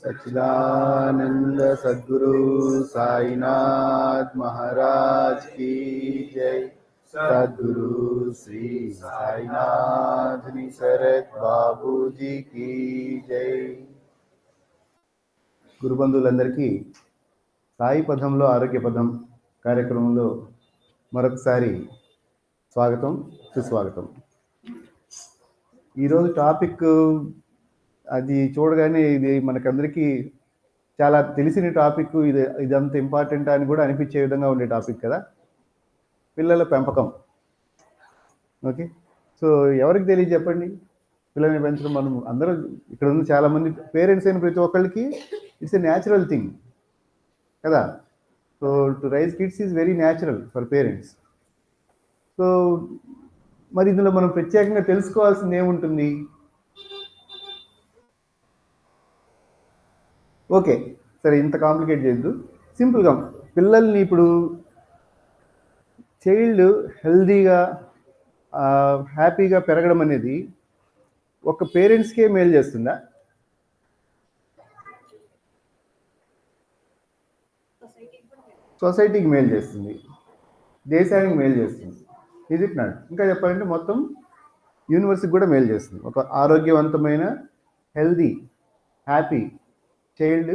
सच्चिदानंद सद्गुरु साईनाथ महाराज की जय। सद्गुरु श्री साईनाथ निसरत बाबू जी की जय। గురుబంధువులందరికీ సాయి పదంలో ఆరోగ్య పదం కార్యక్రమంలో మరొకసారి స్వాగతం, సుస్వాగతం. ఈరోజు టాపిక్ అది చూడగానే ఇది మనకందరికీ చాలా తెలిసిన టాపిక్, ఇదంత ఇంపార్టెంట్ అని కూడా అనిపించే విధంగా ఉండే టాపిక్ కదా, పిల్లల పెంపకం. ఓకే, సో ఎవరికి తెలియదు చెప్పండి, పిల్లల్ని పెంచడం మనం అందరూ ఇక్కడ ఉన్న చాలామంది పేరెంట్స్ అయిన ప్రతి ఒక్కళ్ళకి ఇట్స్ ఎ న్యాచురల్ థింగ్ కదా. So to raise kids is very natural for parents. So మరి ఇందులో మనం ప్రత్యేకంగా తెలుసుకోవాల్సింది ఏముంటుంది? ఓకే సరే, ఇంత కాంప్లికేట్ చేయొద్దు, సింపుల్గా పిల్లల్ని ఇప్పుడు చైల్డ్ హెల్దీగా హ్యాపీగా పెరగడం అనేది ఒక పేరెంట్స్కే మేలు చేస్తుందా? సొసైటీకి మేలు చేస్తుంది, దేశానికి మేలు చేస్తుంది. ఇది ఇట్ నాట్? ఇంకా చెప్పాలంటే మొత్తం యూనివర్స్కి కూడా మేలు చేస్తుంది. ఒక ఆరోగ్యవంతమైన హెల్దీ హ్యాపీ చైల్డ్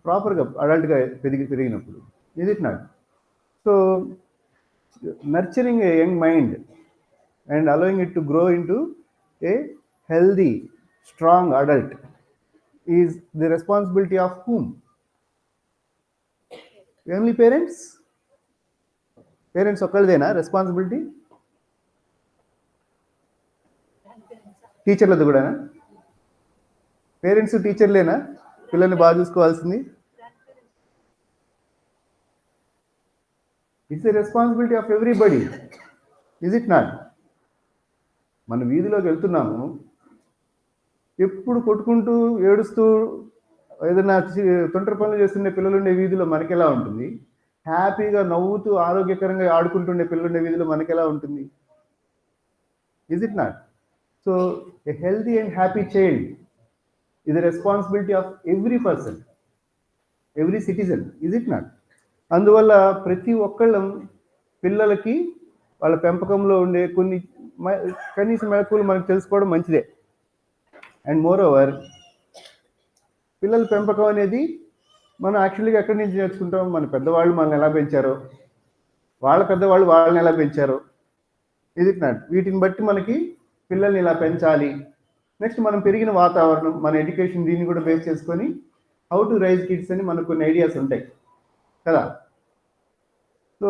ప్రాపర్గా అడల్ట్గా పెరిగినప్పుడు. ఇది it not? So nurturing a young mind and allowing it to grow into a healthy strong adult is the responsibility of whom? Only parents? Parents ఒక్కళ్ళదేనా రెస్పాన్సిబిలిటీ? టీచర్లది కూడానా? పేరెంట్స్ టీచర్లేనా పిల్లల్ని బాగా చూసుకోవాల్సింది? It's the responsibility of everybody. Is it not? మన వీధిలోకి వెళ్తున్నాము, ఎప్పుడు కొట్టుకుంటూ ఏడుస్తూ ఏదైనా తొంటరి పనులు చేస్తుండే పిల్లలు ఉండే వీధిలో మనకెలా ఉంటుంది? హ్యాపీగా నవ్వుతూ ఆరోగ్యకరంగా ఆడుకుంటుండే పిల్లలు ఉండే వీధిలో మనకెలా ఉంటుంది? Is it not? So A healthy and happy child is the responsibility of every person, every citizen. Is it not? అందువల్ల ప్రతి ఒక్కళ్ళం పిల్లలకి వాళ్ళ పెంపకంలో ఉండే కొన్ని కనీస మెళకువలు మనకు తెలుసుకోవడం మంచిదే. అండ్ మోర్ ఓవర్, పిల్లల పెంపకం అనేది మనం యాక్చువల్గా ఎక్కడి నుంచి నేర్చుకుంటాం? మన పెద్దవాళ్ళు మనల్ని ఎలా పెంచారో, వాళ్ళ పెద్దవాళ్ళు వాళ్ళని ఎలా పెంచారో. ఇది ఇట్ నాట్? వీటిని బట్టి మనకి పిల్లల్ని ఇలా పెంచాలి. నెక్స్ట్ మనం పెరిగిన వాతావరణం, మన ఎడ్యుకేషన్, దీన్ని కూడా బేస్ చేసుకొని హౌ టు రైజ్ కిడ్స్ అని మనకు కొన్ని ఐడియాస్ ఉంటాయి కదా. సో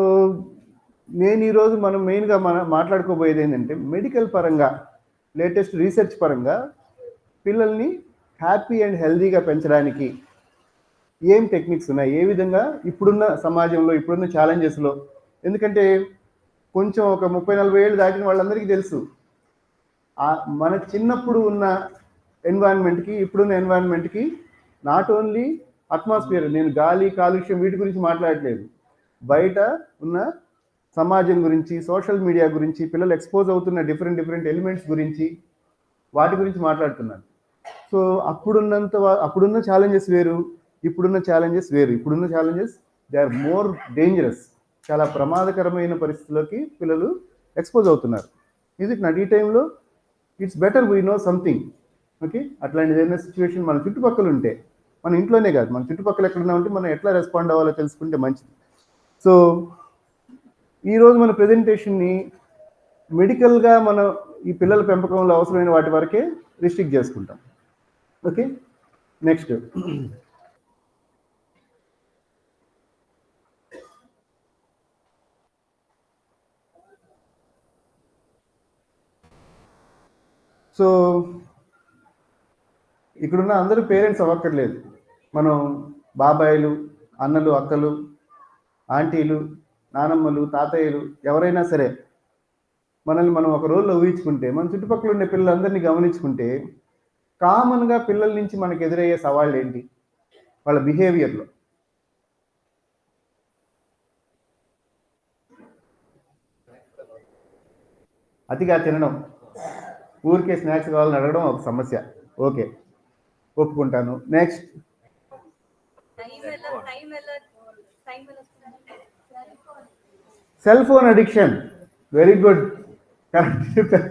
నేను ఈరోజు మనం మెయిన్గా మాట్లాడుకోబోయేది ఏంటంటే, మెడికల్ పరంగా లేటెస్ట్ రీసెర్చ్ పరంగా పిల్లల్ని హ్యాపీ అండ్ హెల్దీగా పెంచడానికి ఏం టెక్నిక్స్ ఉన్నాయి, ఏ విధంగా ఇప్పుడున్న సమాజంలో ఇప్పుడున్న ఛాలెంజెస్లో. ఎందుకంటే కొంచెం ఒక 30-40 ఏళ్ళు దాటిన వాళ్ళందరికీ తెలుసు మన చిన్నప్పుడు ఉన్న ఎన్వైరన్మెంట్కి ఇప్పుడున్న ఎన్వైరన్మెంట్కి నాట్ ఓన్లీ అట్మాస్ఫియర్, నేను గాలి కాలుష్యం వీటి గురించి మాట్లాడట్లేదు, బయట ఉన్న సమాజం గురించి, సోషల్ మీడియా గురించి, పిల్లలు ఎక్స్పోజ్ అవుతున్న డిఫరెంట్ ఎలిమెంట్స్ గురించి, వాటి గురించి మాట్లాడుతున్నాను. సో అప్పుడున్న ఛాలెంజెస్ వేరు, ఇప్పుడున్న ఛాలెంజెస్ వేరు. ఇప్పుడున్న challenges they are more dangerous, చాలా ప్రమాదకరమైన పరిస్థితుల్లోకి పిల్లలు ఎక్స్పోజ్ అవుతున్నారు. ఇది నాట్? ఈ టైంలో it's better we know something. Okay, అట్లాంటిది ఏదైనా సిచ్యువేషన్ మన చుట్టుపక్కల ఉంటే, మన ఇంట్లోనే కాదు, మన చుట్టుపక్కల ఎక్కడన్నా ఉంటే మనం ఎట్లా రెస్పాండ్ అవ్వాలో తెలుసుకుంటే మంచిది. సో ఈరోజు మన ప్రెజెంటేషన్ని మెడికల్గా మనం ఈ పిల్లల పెంపకంలో అవసరమైన వాటి వరకే రిస్ట్రిక్ట్ చేసుకుంటాం. ఓకే, నెక్స్ట్ సో ఇక్కడున్న అందరూ పేరెంట్స్ అవ్వక్కర్లేదు. మనం బాబాయిలు, అన్నలు, అక్కలు, ఆంటీలు, నానమ్మలు, తాతయ్యలు, ఎవరైనా సరే మనల్ని మనం ఒక రోల్లో ఊహించుకుంటే, మన చుట్టుపక్కల ఉండే పిల్లలందరినీ గమనించుకుంటే, కామన్గా పిల్లల నుంచి మనకు ఎదురయ్యే సవాళ్ళు ఏంటి వాళ్ళ బిహేవియర్లో? అతిగా తినడం, ఊరికే స్నాక్స్ కావాలని అడగడం ఒక సమస్య. ఓకే, ఒప్పుకుంటాను. Next, cell phone addiction. Very good, correct చెప్పారు.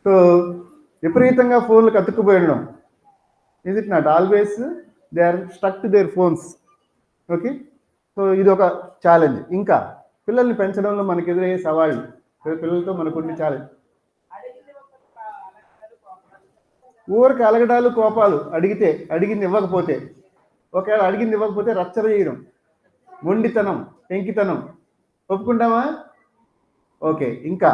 సో విపరీతంగా ఫోన్లకు అతుక్కుపోయడం. Is it not always they are stuck to their phones. Okay, so ఇది ఒక ఛాలెంజ్. ఇంకా పిల్లల్ని పెంచడంలో మనకు ఎదురయ్యే సవాళ్ళు, పిల్లలతో మనకు కొన్ని ఛాలెంజ్. ఊరికి అలగడాలు, కోపాలు, అడిగింది ఇవ్వకపోతే, ఒకవేళ అడిగింది ఇవ్వకపోతే రచ్చర చేయడం, మొండితనం, పెంకితనం. ఒప్పుకుంటామా? ఓకే, ఇంకా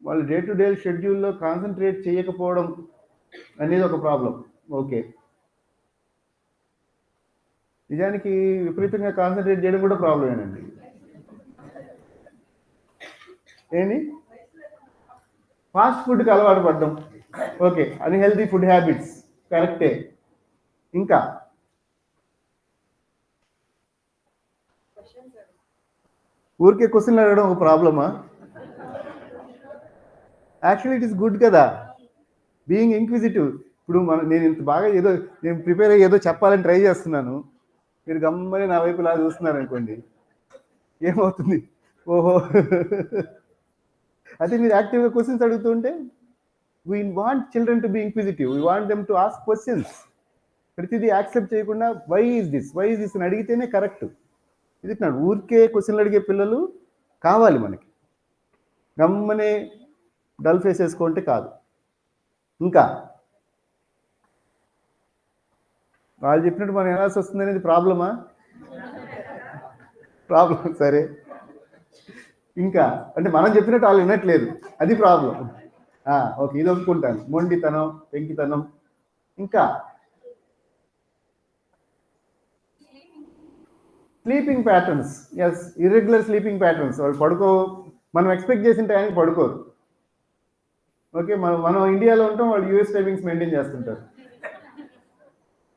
వాళ్ళు డే టు డే షెడ్యూల్లో కాన్సన్ట్రేట్ చేయకపోవడం అనేది ఒక ప్రాబ్లం. ఓకే, నిజానికి విపరీతంగా కాన్సన్ట్రేట్ చేయడం కూడా ప్రాబ్లమేనండి. ఏంటి? ఫాస్ట్ ఫుడ్కి అలవాటు పడడం. ఓకే, అన్హెల్దీ ఫుడ్ హ్యాబిట్స్, కరెక్టే. ఇంకా ఊరికే క్వశ్చన్లు అడగడం ఒక ప్రాబ్లమా? యాక్చువల్లీ ఇట్ ఈస్ గుడ్ కదా, బీయింగ్ ఇంక్విజిటివ్. ఇప్పుడు నేను ఇంత బాగా నేను ప్రిపేర్ అయ్యి ఏదో చెప్పాలని ట్రై చేస్తున్నాను, మీరు గమ్మని నా వైపు ఇలా చూస్తున్నారు అనుకోండి, ఏమవుతుంది? ఓహో అదే మీరు యాక్టివ్గా క్వశ్చన్స్ అడుగుతుంటే, we want children to be inquisitive, we want them to ask questions. ప్రతిదీ యాక్సెప్ట్ చేయకుండా వై ఈజ్ దిస్ అని అడిగితేనే కరెక్ట్. ఇది నా ఊరికే క్వశ్చన్లు అడిగే పిల్లలు కావాలి మనకి, గమ్మనే డల్ ఫేస్ వేసుకుంటే కాదు. ఇంకా వాళ్ళు చెప్పినట్టు మనం వినాల్సి వస్తుంది అనేది ప్రాబ్లమా? ప్రాబ్లం. సరే, ఇంకా అంటే మనం చెప్పినట్టు వాళ్ళు వినట్లేదు, అది ప్రాబ్లం. ఓకే, ఇది ఒప్పుకుంటాను, మొండితనం, పెంకితనం. ఇంకా sleeping patterns. Yes, irregular sleeping patterns. వాళ్ళు మనం ఎక్స్పెక్ట్ చేసిన టైంకి పడుకోరు. ఓకే, మనం ఇండియాలో ఉంటాం, వాళ్ళు యూఎస్ టైమింగ్స్ మెయింటైన్ చేస్తుంటారు.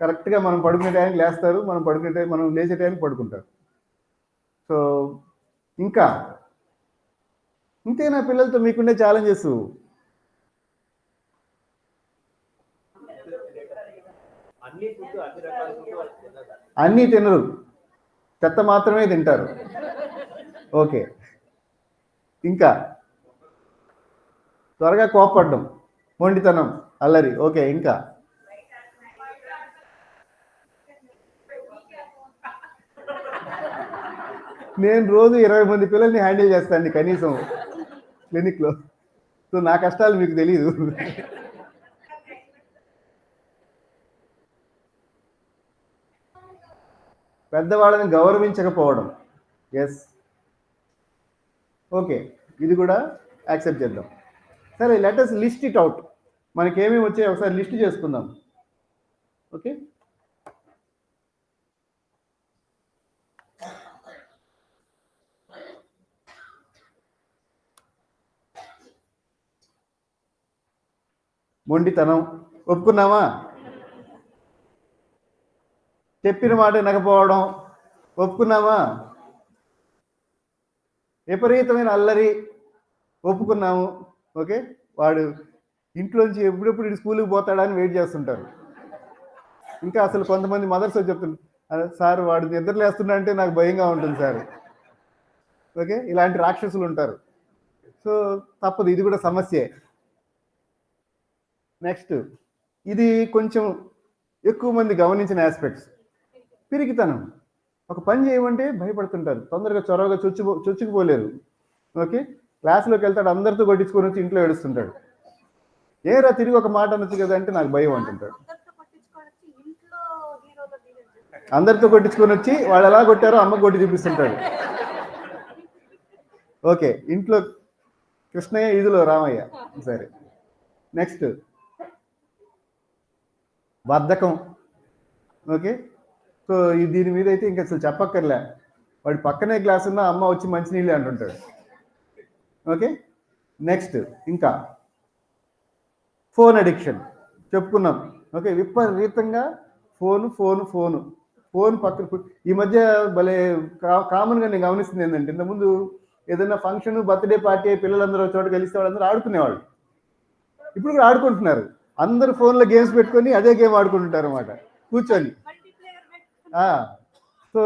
కరెక్ట్గా మనం పడుకునే టైంకి లేస్తారు, మనం లేచే టైంకి పడుకుంటారు. సో ఇంకా ఇంతేనా పిల్లలతో మీకుండే ఛాలెంజెస్? అన్నీ తినరు, చెత్త మాత్రమే తింటారు. ఓకే, ఇంకా త్వరగా కోపపడడం, మొండితనం, అల్లరి. ఓకే, ఇంకా నేను రోజు 20 మంది పిల్లల్ని హ్యాండిల్ చేస్తాను కనీసం క్లినిక్లో. సో నా కష్టాలు మీకు తెలీదు. పెద్దవాళ్ళని గౌరవించకపోవడం. ఎస్, ఓకే, ఇది కూడా యాక్సెప్ట్ చేద్దాం. సరే, let us list it out. మనకేమేమి వచ్చాయో ఒకసారి లిస్ట్ చేసుకుందాం. ఓకే, మొండితనం ఒప్పుకున్నామా? చెప్పిన మాట వినకపోవడం ఒప్పుకున్నామా? విపరీతమైన అల్లరి ఒప్పుకున్నాము. ఓకే, వాడు ఇంట్లోంచి ఎప్పుడెప్పుడు స్కూల్కి పోతాడని వెయిట్ చేస్తుంటారు. ఇంకా అసలు కొంతమంది మదర్స్ చెప్తుంటారు, సార్ వాడు నిద్రలేస్తున్నా అంటే నాకు భయంగా ఉంటుంది సార్. ఓకే, ఇలాంటి రాక్షసులు ఉంటారు. సో తప్పదు, ఇది కూడా సమస్యే. నెక్స్ట్, ఇది కొంచెం ఎక్కువ మంది గమనించిన ఆస్పెక్ట్స్, పిరికితనం. ఒక పని చేయమంటే భయపడుతుంటారు, తొందరగా చొరవగా చొచ్చుకుపోలేరు. ఓకే, క్లాస్లోకి వెళ్తాడు, అందరితో కొట్టించుకొని వచ్చి ఇంట్లో ఏడుస్తుంటాడు. ఏరా తిరిగి ఒక మాట అనొచ్చు కదా అంటే నాకు భయం అంటుంటాడు. అందరితో కొట్టించుకొని వచ్చి వాళ్ళు ఎలా కొట్టారో అమ్మ కొట్టి చూపిస్తుంటాడు. ఓకే, ఇంట్లో కృష్ణయ్య, ఈదులో రామయ్య. సరే, నెక్స్ట్, బద్ధకం. ఓకే, సో దీని మీద అయితే ఇంకా అసలు చెప్పక్కర్లే, వాడి పక్కనే గ్లాస్ ఉన్నా అమ్మ వచ్చి మంచినీళ్ళే అంటుంటాడు. ఓకే, నెక్స్ట్, ఇంకా ఫోన్ అడిక్షన్ చెప్పుకున్నాం. ఓకే, విపరీతంగా ఫోను ఫోను ఫోను ఫోన్ పక్కన. ఈ మధ్య భలే కామన్గా నేను గమనిస్తుంది ఏంటంటే, ఇంతకుముందు ఏదైనా ఫంక్షన్, బర్త్డే పార్టీ పిల్లలందరూ చోట కలిస్తే వాళ్ళందరూ ఆడుకునేవాళ్ళు. ఇప్పుడు కూడా ఆడుకుంటున్నారు. అందరు ఫోన్లో గేమ్స్ పెట్టుకొని అదే గేమ్ ఆడుకుంటుంటారు అన్నమాట కూర్చొని. సో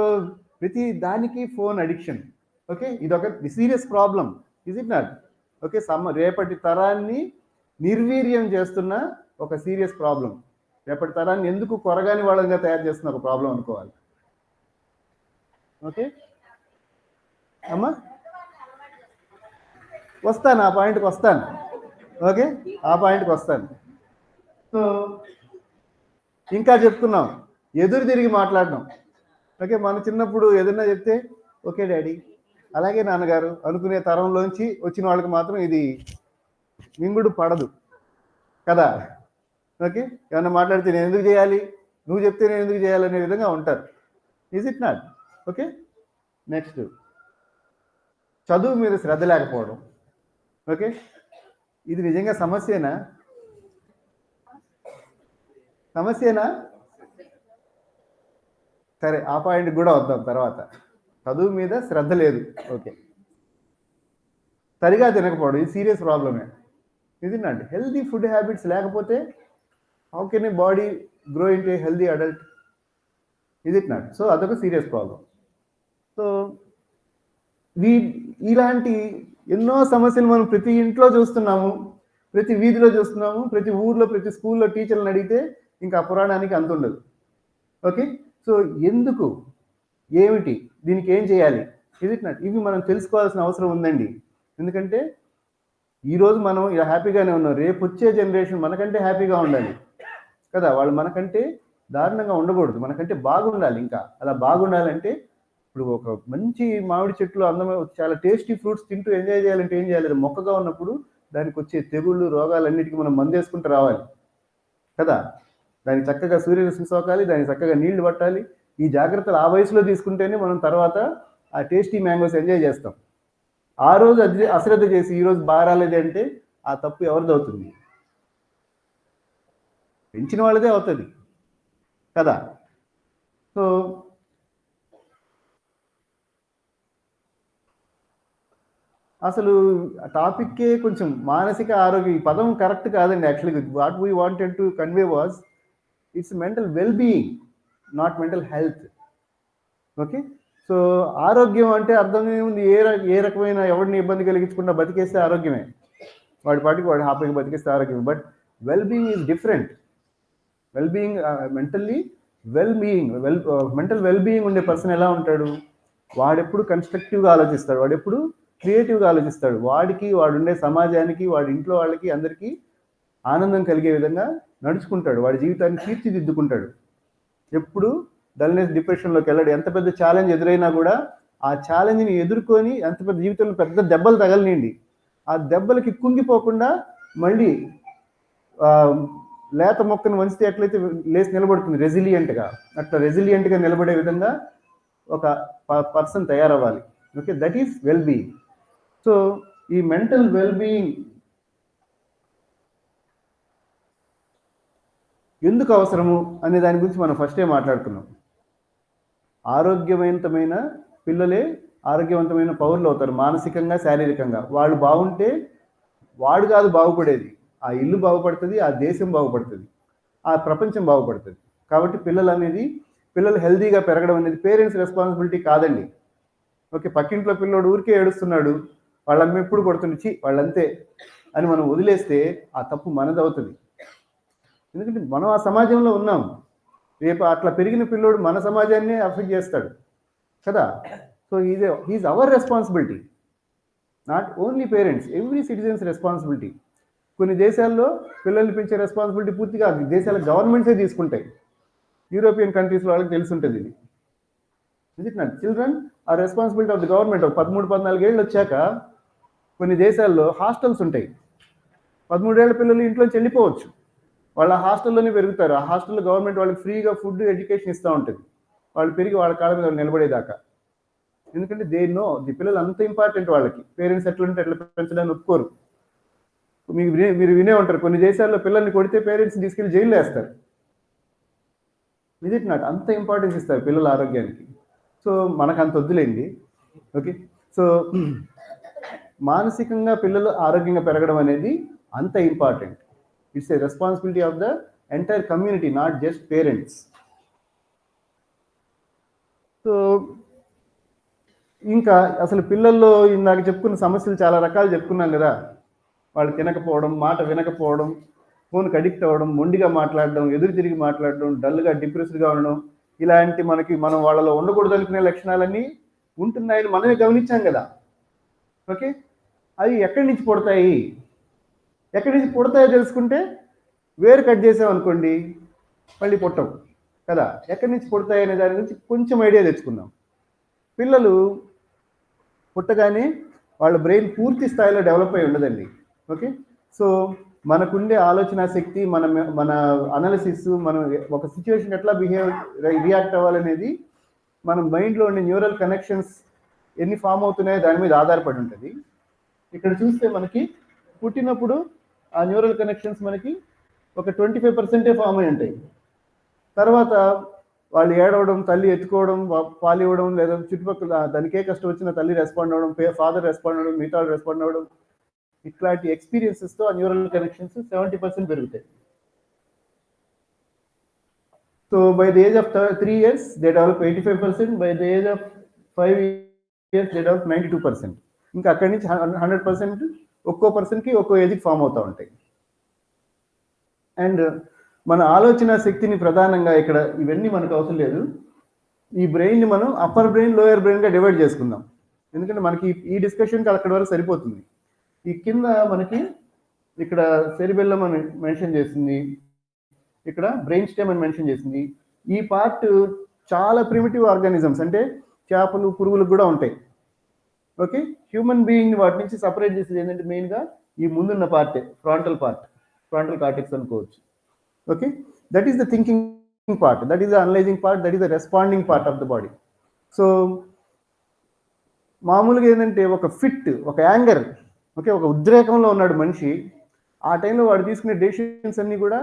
ప్రతి దానికి ఫోన్ అడిక్షన్. ఓకే, ఇది ఒక serious problem, is it not? Okay, రేపటి తరాన్ని నిర్వీర్యం చేస్తున్న ఒక సీరియస్ ప్రాబ్లం. రేపటి తరాన్ని ఎందుకు కొరగాని వాళ్ళగా తయారు చేస్తున్న ఒక ప్రాబ్లం అనుకోవాలి. ఓకే అమ్మా, వస్తాను, ఆ పాయింట్కి వస్తాను. ఓకే, ఆ పాయింట్కి వస్తాను. సో ఇంకా చెప్తున్నాం, ఎదురు తిరిగి మాట్లాడడం. ఓకే, మన చిన్నప్పుడు ఏదైనా చెప్తే ఓకే డాడీ, అలాగే నాన్నగారు అనుకునే తరంలోంచి వచ్చిన వాళ్ళకి మాత్రం ఇది మింగుడు పడదు కదా. ఓకే, ఏమన్నా మాట్లాడితే నేను ఎందుకు చేయాలి, నువ్వు చెప్తే నేను ఎందుకు చేయాలి అనే విధంగా ఉంటారు. Is it not? Okay, next చదువు మీద శ్రద్ధ లేకపోవడం. ఓకే, ఇది నిజంగా సమస్యేనా? సరే, ఆ పాయింట్ కూడా వద్దాం తర్వాత. చదువు మీద శ్రద్ధ లేదు, ఓకే. సరిగా తినకపోవడం, ఇది సీరియస్ ప్రాబ్లమే. ఇది నాట్ హెల్దీ ఫుడ్ హ్యాబిట్స్ లేకపోతే how can A body grow in to A healthy adult? Is it not? So అదొక సీరియస్ ప్రాబ్లం. సో ఇలాంటి ఎన్నో సమస్యలు మనం ప్రతి ఇంట్లో చూస్తున్నాము, ప్రతి వీధిలో చూస్తున్నాము, ప్రతి ఊర్లో, ప్రతి స్కూల్లో టీచర్లను అడిగితే ఇంకా పురాణానికి అంత ఉండదు. ఓకే, సో ఎందుకు, ఏమిటి, దీనికి ఏం చేయాలి? Is it not? ఇవి మనం తెలుసుకోవాల్సిన అవసరం ఉందండి. ఎందుకంటే ఈరోజు మనం ఇలా హ్యాపీగానే ఉన్నాం, రేపు వచ్చే జనరేషన్ మనకంటే హ్యాపీగా ఉండాలి కదా. వాళ్ళు మనకంటే దారుణంగా ఉండకూడదు, మనకంటే బాగుండాలి. ఇంకా అలా బాగుండాలంటే ఇప్పుడు ఒక మంచి మామిడి చెట్లు అందమైన చాలా టేస్టీ ఫ్రూట్స్ తింటూ ఎంజాయ్ చేయాలంటే ఏం చేయాలి? మొక్కగా ఉన్నప్పుడు దానికి వచ్చే తెగుళ్ళు, రోగాలన్నిటికీ మనం మందేసుకుంటూ రావాలి కదా. దానికి చక్కగా సూర్యరశ్మి సోకాలి, దానికి చక్కగా నీళ్లు పట్టాలి. ఈ జాగ్రత్తలు ఆ వయసులో తీసుకుంటేనే మనం తర్వాత ఆ టేస్టీ మ్యాంగోస్ ఎంజాయ్ చేస్తాం. ఆ రోజు అది అశ్రద్ధ చేసి ఈ రోజు బాగా రాలేదు అంటే ఆ తప్పు ఎవరిది అవుతుంది? పెంచిన వాళ్ళదే అవుతుంది కదా. సో అసలు టాపిక్కే కొంచెం మానసిక ఆరోగ్యం, ఈ పదం కరెక్ట్ కాదండి. యాక్చువల్గా what we wanted to convey was it's mental well being, not mental health. Okay, so ఆరోగ్యం అంటే అర్థం ఏముంది? ఏ రకమైన ఎవరిని ఇబ్బంది కలిగించకుండా బతికేస్తే ఆరోగ్యమే, వాడి పాటికి వాడు హ్యాపీగా బతికేస్తే ఆరోగ్యమే. But well being is different. Well being, mentally mental well being ఉండే పర్సన్ ఎలా ఉంటాడు? వాడెప్పుడు కన్స్ట్రక్టివ్గా ఆలోచిస్తాడు, వాడెప్పుడు క్రియేటివ్గా ఆలోచిస్తాడు. వాడికి, వాడుండే సమాజానికి, వాడి ఇంట్లో వాళ్ళకి, అందరికీ ఆనందం కలిగే విధంగా నడుచుకుంటాడు, వాడి జీవితాన్ని తీర్చిదిద్దుకుంటాడు. ఎప్పుడు డల్నెస్, డిప్రెషన్లోకి వెళ్ళాడు. ఎంత పెద్ద ఛాలెంజ్ ఎదురైనా కూడా ఆ ఛాలెంజ్ని ఎదుర్కొని, ఎంత పెద్ద జీవితంలో పెద్ద దెబ్బలు తగలనిండి, ఆ దెబ్బలకి కుంగిపోకుండా మళ్ళీ లేత మొక్కను వంచితే ఎట్లయితే లేచి నిలబడుతుంది రెసిలియంట్గా, అట్లా రెసిలియంట్గా నిలబడే విధంగా ఒక పర్సన్ తయారవ్వాలి. Okay, that is well being. So ఈ మెంటల్ వెల్ బీయింగ్ ఎందుకు అవసరము అనే దాని గురించి మనం ఫస్టే మాట్లాడుకున్నాం. ఆరోగ్యవంతమైన పిల్లలే ఆరోగ్యవంతమైన పౌరులు అవుతారు, మానసికంగా, శారీరకంగా. వాళ్ళు బాగుంటే వాడు కాదు బాగుపడేది, ఆ ఇల్లు బాగుపడుతుంది, ఆ దేశం బాగుపడుతుంది, ఆ ప్రపంచం బాగుపడుతుంది. కాబట్టి పిల్లలు హెల్దీగా పెరగడం అనేది పేరెంట్స్ రెస్పాన్సిబిలిటీ కాదండి. ఓకే, పక్కింట్లో పిల్లోడు ఊరికే ఏడుస్తున్నాడు, వాళ్ళమ్మ ఎప్పుడు కొడుతుంది, వాళ్ళంతే అని మనం వదిలేస్తే ఆ తప్పు మనది అవుతుంది. ఎందుకంటే మనం ఆ సమాజంలో ఉన్నాం. రేపు అట్లా పెరిగిన పిల్లోడు మన సమాజాన్ని అఫెక్ట్ చేస్తాడు కదా. So is our responsibility, not only parents, every citizens responsibility. కొన్ని దేశాల్లో పిల్లల్ని పెంచే రెస్పాన్సిబిలిటీ పూర్తిగా దేశాల గవర్నమెంట్సే తీసుకుంటాయి. యూరోపియన్ కంట్రీస్లో వాళ్ళకి తెలిసి ఉంటుంది ఇది. Is it not? Children are responsibility of the government. 13-14 ఏళ్ళు వచ్చాక కొన్ని దేశాల్లో హాస్టల్స్ ఉంటాయి. 13 ఏళ్ల పిల్లలు ఇంట్లోంచి వెళ్ళిపోవచ్చు, వాళ్ళ హాస్టల్లోనే పెరుగుతారు. ఆ హాస్టల్లో గవర్నమెంట్ వాళ్ళకి ఫ్రీగా ఫుడ్, ఎడ్యుకేషన్ ఇస్తూ ఉంటుంది, వాళ్ళు పెరిగి వాళ్ళ కాళ్ళ మీద నిలబడేదాకా. ఎందుకంటే దే నో ది పిల్లలు అంత ఇంపార్టెంట్ వాళ్ళకి. పేరెంట్స్ ఎట్లుంటే ఎట్లా పెంచడానికి ఒప్పుకోరు. మీరు వినే ఉంటారు, కొన్ని దేశాల్లో పిల్లల్ని కొడితే పేరెంట్స్ తీసుకెళ్ళి జైల్లో వేస్తారు. Is it not? అంత ఇంపార్టెన్స్ ఇస్తారు పిల్లల ఆరోగ్యానికి. సో మనకు అంత వద్దులేండి. ఓకే. సో మానసికంగా పిల్లలు ఆరోగ్యంగా పెరగడం అనేది అంత important. It's a responsibility of the entire community, not just parents. So ఇంకా అసలు పిల్లల్లో ఇందాక చెప్పుకున్న సమస్యలు చాలా రకాలు చెప్పుకున్నాం కదా. వాళ్ళు తినకపోవడం, మాట వినకపోవడం, ఫోన్కి అడిక్ట్ అవ్వడం, మొండిగా మాట్లాడడం, ఎదురు తిరిగి మాట్లాడడం, డల్గా డిప్రెస్డ్గా ఉండడం, ఇలాంటి మనం వాళ్ళలో ఉండకూడదు అనుకునే లక్షణాలన్నీ ఉంటున్నాయని మనమే గమనించాం కదా. ఓకే. అవి ఎక్కడి నుంచి పుడతాయి? ఎక్కడి నుంచి పుడతాయో తెలుసుకుంటే వేరు కట్ చేసామనుకోండి మళ్ళీ పుట్టం కదా. ఎక్కడి నుంచి పుడతాయి అనే దాని గురించి కొంచెం ఐడియా తెచ్చుకుందాం. పిల్లలు పుట్టగానే వాళ్ళ బ్రెయిన్ పూర్తి స్థాయిలో డెవలప్ అయి ఉండదండి. ఓకే. సో మనకుండే ఆలోచన శక్తి, మన అనాలిసిస్, మనం ఒక సిచ్యువేషన్ ఎట్లా రియాక్ట్ అవ్వాలనేది మన మైండ్లో ఉండే న్యూరల్ కనెక్షన్స్ ఎన్ని ఫామ్ అవుతున్నాయో దాని మీద ఆధారపడి ఉంటుంది. ఇక్కడ చూస్తే మనకి పుట్టినప్పుడు ఆ న్యూరల్ కనెక్షన్స్ మనకి ఒక 25% ఫామ్ అయి ఉంటాయి. తర్వాత వాళ్ళు ఏడవడం, తల్లి ఎత్తుకోవడం, పాలు ఇవ్వడం, లేదా చుట్టుపక్కల దానికే కష్టం వచ్చిన తల్లి రెస్పాండ్ అవ్వడం, ఫాదర్ రెస్పాండ్ అవ్వడం, మిగతా రెస్పాండ్ అవ్వడం, ఇట్లాంటి ఎక్స్పీరియన్సెస్తో ఆ న్యూరల్ కనెక్షన్స్ 70% పెరుగుతాయి. So by the age of 3 years they develop 85%, by the age of 5 years they develop 92%. ఇంకా అక్కడి నుంచి 100% ఒక్కో పర్సన్కి ఒక్కో ఏజ్కి ఫామ్ అవుతూ ఉంటాయి. అండ్ మన ఆలోచన శక్తిని ప్రధానంగా ఇక్కడ ఇవన్నీ మనకు అవసరం లేదు. ఈ బ్రెయిన్ని మనం అప్పర్ బ్రెయిన్, లోయర్ బ్రెయిన్గా డివైడ్ చేసుకుందాం. ఎందుకంటే మనకి ఈ డిస్కషన్కి అక్కడి వరకు సరిపోతుంది. ఈ కింద మనకి ఇక్కడ సెరిబెల్లం అని మెన్షన్ చేసింది, ఇక్కడ బ్రెయిన్ స్టెమ్ అని మెన్షన్ చేసింది. ఈ పార్ట్ చాలా ప్రిమిటివ్ ఆర్గానిజమ్స్, అంటే చేపలు, పురుగులకు కూడా ఉంటాయి. ఓకే. హ్యూమన్ బీయింగ్ వాటి నుంచి సపరేట్ చేసేది ఏంటంటే మెయిన్గా ఈ ముందున్న పార్టే ఫ్రాంటల్ కార్టెక్స్ అనుకోవచ్చు. Okay. That is the thinking part, that is the analysing part, that is the responding part of the body. So మామూలుగా ఏంటంటే ఒక యాంగర్, ఓకే, ఒక ఉద్రేకంలో ఉన్నాడు మనిషి, ఆ టైంలో వాడు తీసుకునే డెసిషన్స్ అన్నీ కూడా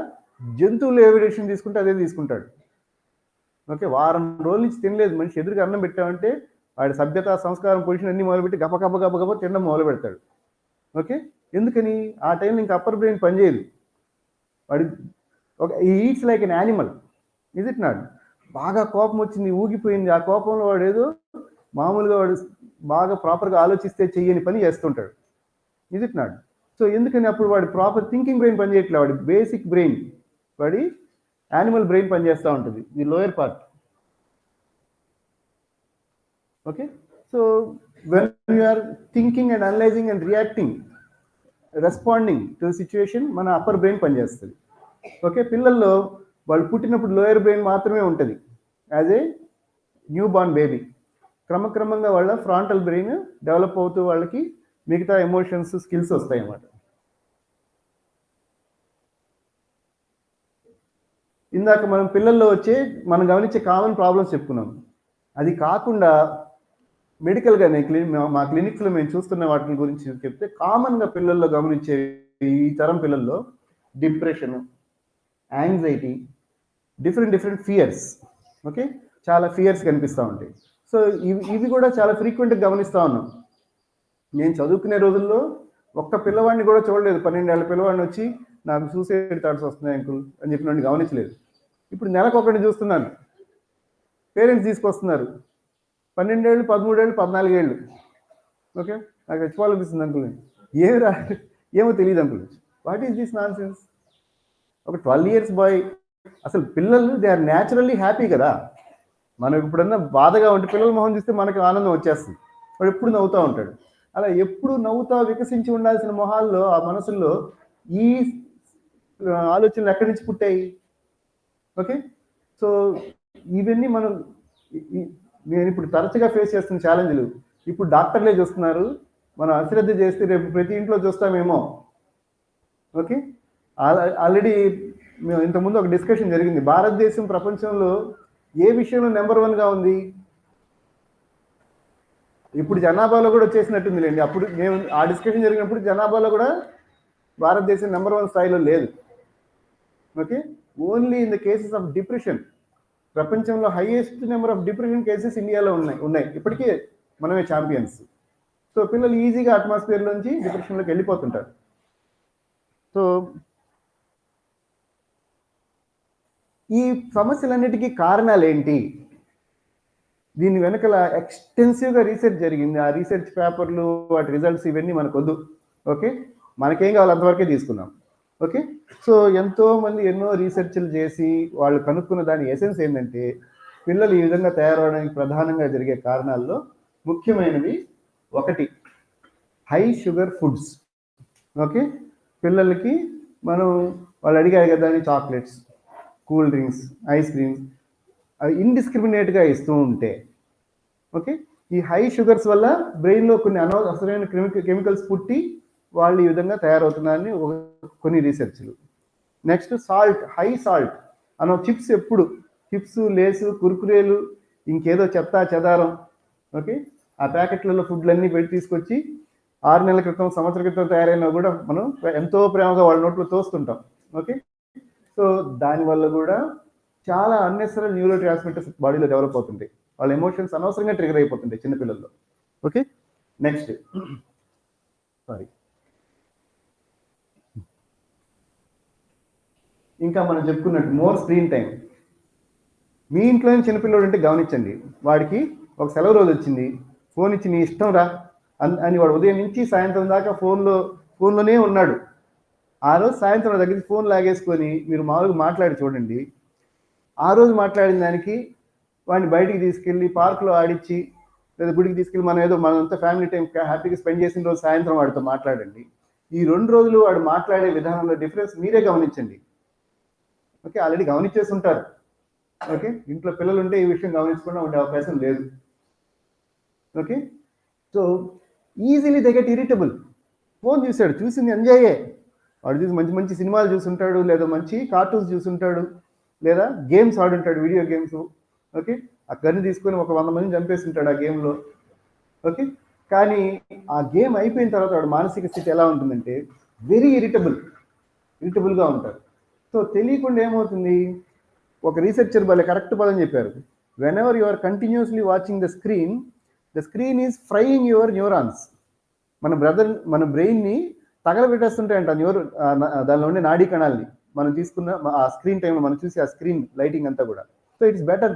జంతువులు ఏ డెసిషన్ తీసుకుంటే అదే తీసుకుంటాడు. ఓకే. వారం రోజుల నుంచి తినలేదు మనిషి, ఎదురుగా అన్నం పెట్టామంటే వాడి సభ్యత, సంస్కారం, పొజిషన్ అన్ని మొదలుపెట్టి గబ తినడం మొదలు పెడతాడు. ఓకే. ఎందుకని? ఆ టైంలో ఇంకా అప్పర్ బ్రెయిన్ పనిచేయదు. వాడి eats like an animal. Is it not? బాగా కోపం వచ్చింది, ఊగిపోయింది, ఆ కోపంలో వాడు ఏదో మామూలుగా వాడు బాగా ప్రాపర్గా ఆలోచిస్తే చెయ్యని పని చేస్తుంటాడు. Is it not? సో ఎందుకని? అప్పుడు వాడి ప్రాపర్ థింకింగ్ బ్రెయిన్ పనిచేయట్లేదు, వాడి బేసిక్ బ్రెయిన్, వాడి యానిమల్ బ్రెయిన్ పనిచేస్తూ ఉంటుంది, the lower part. Okay. So when you are thinking and analysing and reacting, responding to the situation, మన అప్పర్ బ్రెయిన్ పనిచేస్తుంది. ఓకే. పిల్లల్లో వాళ్ళు పుట్టినప్పుడు లోయర్ బ్రెయిన్ మాత్రమే ఉంటుంది as a newborn baby. క్రమక్రమంగా వాళ్ళ ఫ్రాంటల్ బ్రెయిన్ డెవలప్ అవుతూ వాళ్ళకి మిగతా ఎమోషన్స్, స్కిల్స్ వస్తాయి అన్నమాట. ఇందాక మనం పిల్లల్లో మనం గమనించే కామన్ ప్రాబ్లమ్స్ చెప్పుకున్నాం. అది కాకుండా మెడికల్గా మా క్లినిక్స్లో మేము చూస్తున్న వాటి గురించి చెప్తే, కామన్గా పిల్లల్లో గమనించే ఈ తరం పిల్లల్లో depression, anxiety, different fears. Okay. చాలా ఫియర్స్ కనిపిస్తూ ఉంటాయి. సో ఇవి కూడా చాలా ఫ్రీక్వెంట్గా గమనిస్తూ ఉన్నాం. నేను చదువుకునే రోజుల్లో ఒక్క పిల్లవాడిని కూడా చూడలేదు, 12 ఏళ్ళ పిల్లవాడిని వచ్చి నాకు సూసైడ్ థాట్స్ వస్తున్నాయి అంకుల్ అని చెప్పిన గమనించలేదు. ఇప్పుడు నెలకొకటి చూస్తున్నాను, పేరెంట్స్ తీసుకొస్తున్నారు, 12 ఏళ్ళు, 13 ఏళ్ళు, 14 ఏళ్ళు. ఓకే. నాకు చచ్చిపోవాలనిపిస్తుంది అంకుల్. ఏమో తెలియదు uncle. What is this non sense? ఒక 12 years బాయ్. అసలు పిల్లలు దే ఆర్ న్యాచురల్లీ హ్యాపీ కదా. మనం ఇప్పుడన్నా బాధగా ఉంటే పిల్లల మొహం చూస్తే మనకు ఆనందం వచ్చేస్తుంది, వాడు ఎప్పుడు నవ్వుతూ ఉంటాడు. అలా ఎప్పుడు నవ్వుతా వికసించి ఉండాల్సిన మొహాల్లో, ఆ మనసుల్లో ఈ ఆలోచనలు ఎక్కడి నుంచి పుట్టాయి? ఓకే. సో ఇవన్నీ నేను ఇప్పుడు తరచుగా ఫేస్ చేస్తున్న ఛాలెంజ్లు. ఇప్పుడు డాక్టర్లే చూస్తున్నారు, మనం అశ్రద్ధ చేస్తే రేపు ప్రతి ఇంట్లో చూస్తామేమో. ఓకే. ఆల్రెడీ మేము ఇంతకుముందు ఒక డిస్కషన్ జరిగింది, భారతదేశం ప్రపంచంలో ఏ విషయంలో నెంబర్ 1గా ఉంది? ఇప్పుడు జనాభాలో కూడా వచ్చేసినట్టుంది లేండి. అప్పుడు మేము ఆ డిస్కషన్ జరిగినప్పుడు జనాభాలో కూడా భారతదేశం నెంబర్ 1 స్థాయిలో లేదు. Okay. Only in the cases of depression ప్రపంచంలో highest number of depression cases ఇండియాలో ఉన్నాయి ఇప్పటికే మనమే ఛాంపియన్స్. సో పిల్లలు ఈజీగా అట్మాస్ఫియర్ నుంచి డిప్రెషన్లోకి వెళ్ళిపోతుంటారు. సో ఈ సమస్యలన్నిటికీ కారణాలు ఏంటి? దీని వెనకల ఎక్స్టెన్సివ్గా రీసెర్చ్ జరిగింది. ఆ రీసెర్చ్ పేపర్లు, వాటి రిజల్ట్స్ ఇవన్నీ మనకొద్దు. ఓకే, మనకేం కావాలి అంతవరకే తీసుకున్నాం. ఓకే, సో ఎంతోమంది ఎన్నో రీసెర్చ్లు చేసి వాళ్ళు కనుక్కున్న దాని ఎసెన్స్ ఏంటంటే, పిల్లలు ఈ విధంగా తయారవడానికి ప్రధానంగా జరిగే కారణాల్లో ముఖ్యమైనవి ఒకటి హై షుగర్ ఫుడ్స్. ఓకే, పిల్లలకి మనం వాళ్ళు అడిగారు కదా అని chocolates, cool drinks, ice creams అవి ఇండిస్క్రిమినేట్గా ఇస్తూ ఉంటే, ఓకే, ఈ హై షుగర్స్ వల్ల బ్రెయిన్లో కొన్ని అనవసరమైన కెమికల్స్ పుట్టి వాళ్ళు ఈ విధంగా తయారవుతున్నారని కొన్ని రీసెర్చ్లు. నెక్స్ట్ సాల్ట్, హై సాల్ట్ అన్న చిప్స్, ఎప్పుడు చిప్స్, లేసు, కుర్కురేలు, ఇంకేదో చెత్తా చెదారం, ఓకే, ఆ ప్యాకెట్లలో ఫుడ్లన్నీ పెట్టి తీసుకొచ్చి 6 నెలల క్రితం, సంవత్సరం క్రితం తయారైనా కూడా మనం ఎంతో ప్రేమగా వాళ్ళ నోట్లో తోస్తుంటాం. ఓకే, సో దానివల్ల కూడా చాలా అన్నెసరీ న్యూరో ట్రాన్స్మిటర్స్ బాడీలో డెవలప్ అవుతుంటాయి. వాళ్ళ ఎమోషన్స్ అనవసరంగా ట్రిగర్ అయిపోతుంటాయి చిన్నపిల్లల్లో. ఓకే, నెక్స్ట్ ఇంకా మనం చెప్పుకున్నట్టు మోర్ స్క్రీన్ టైం. మీ ఇంట్లోనే చిన్నపిల్లడు అంటే గమనించండి, వాడికి ఒక సెలవు రోజు వచ్చింది, ఫోన్ ఇచ్చి నీ ఇష్టం రా అని వాడు ఉదయం నుంచి సాయంత్రం దాకా ఫోన్లోనే ఉన్నాడు. ఆ రోజు సాయంత్రం దగ్గరికి ఫోన్ లాగేసుకొని మీరు మామూలుగా మాట్లాడి చూడండి. ఆ రోజు మాట్లాడిన దానికి వాడిని బయటికి తీసుకెళ్ళి పార్కులో ఆడించి లేదా గుడికి తీసుకెళ్ళి మనంతా ఫ్యామిలీ టైం హ్యాపీగా స్పెండ్ చేసిన రోజు సాయంత్రం వాడితో మాట్లాడండి. ఈ 2 రోజులు వాడు మాట్లాడే విధానంలో డిఫరెన్స్ మీరే గమనించండి. ఓకే, ఆల్రెడీ గమనించేసి ఉంటారు. ఓకే, ఇంట్లో పిల్లలు ఉంటే ఈ విషయం గమనించకుండా ఉండే అవకాశం లేదు. Okay, so easily they get irritable. Phone చూసింది ఎంజాయే. వాడు చూసి మంచి మంచి సినిమాలు చూసుంటాడు, లేదా మంచి కార్టూన్స్ చూసుంటాడు, లేదా గేమ్స్ ఆడుంటాడు, వీడియో గేమ్స్. ఓకే, ఆ గన్ను తీసుకొని ఒక 100 మందిని చంపేస్తుంటాడు ఆ గేమ్లో. ఓకే, కానీ ఆ గేమ్ అయిపోయిన తర్వాత వాడు మానసిక స్థితి ఎలా ఉంటుందంటే వెరీ ఇరిటబుల్గా ఉంటారు. సో తెలియకుండా ఏమవుతుంది, ఒక రీసెర్చర్ భలే కరెక్ట్ పదం చెప్పారు, whenever you are continuously watching the screen is frying your neurons. మన బ్రెయిన్ని తగలబెట్టేస్తుంటాయంట దానిలో ఉండే నాడీ కణాలని మనం తీసుకున్న ఆ స్క్రీన్ టైంలో మనం చూసి ఆ స్క్రీన్ లైటింగ్ అంతా కూడా. So it's better.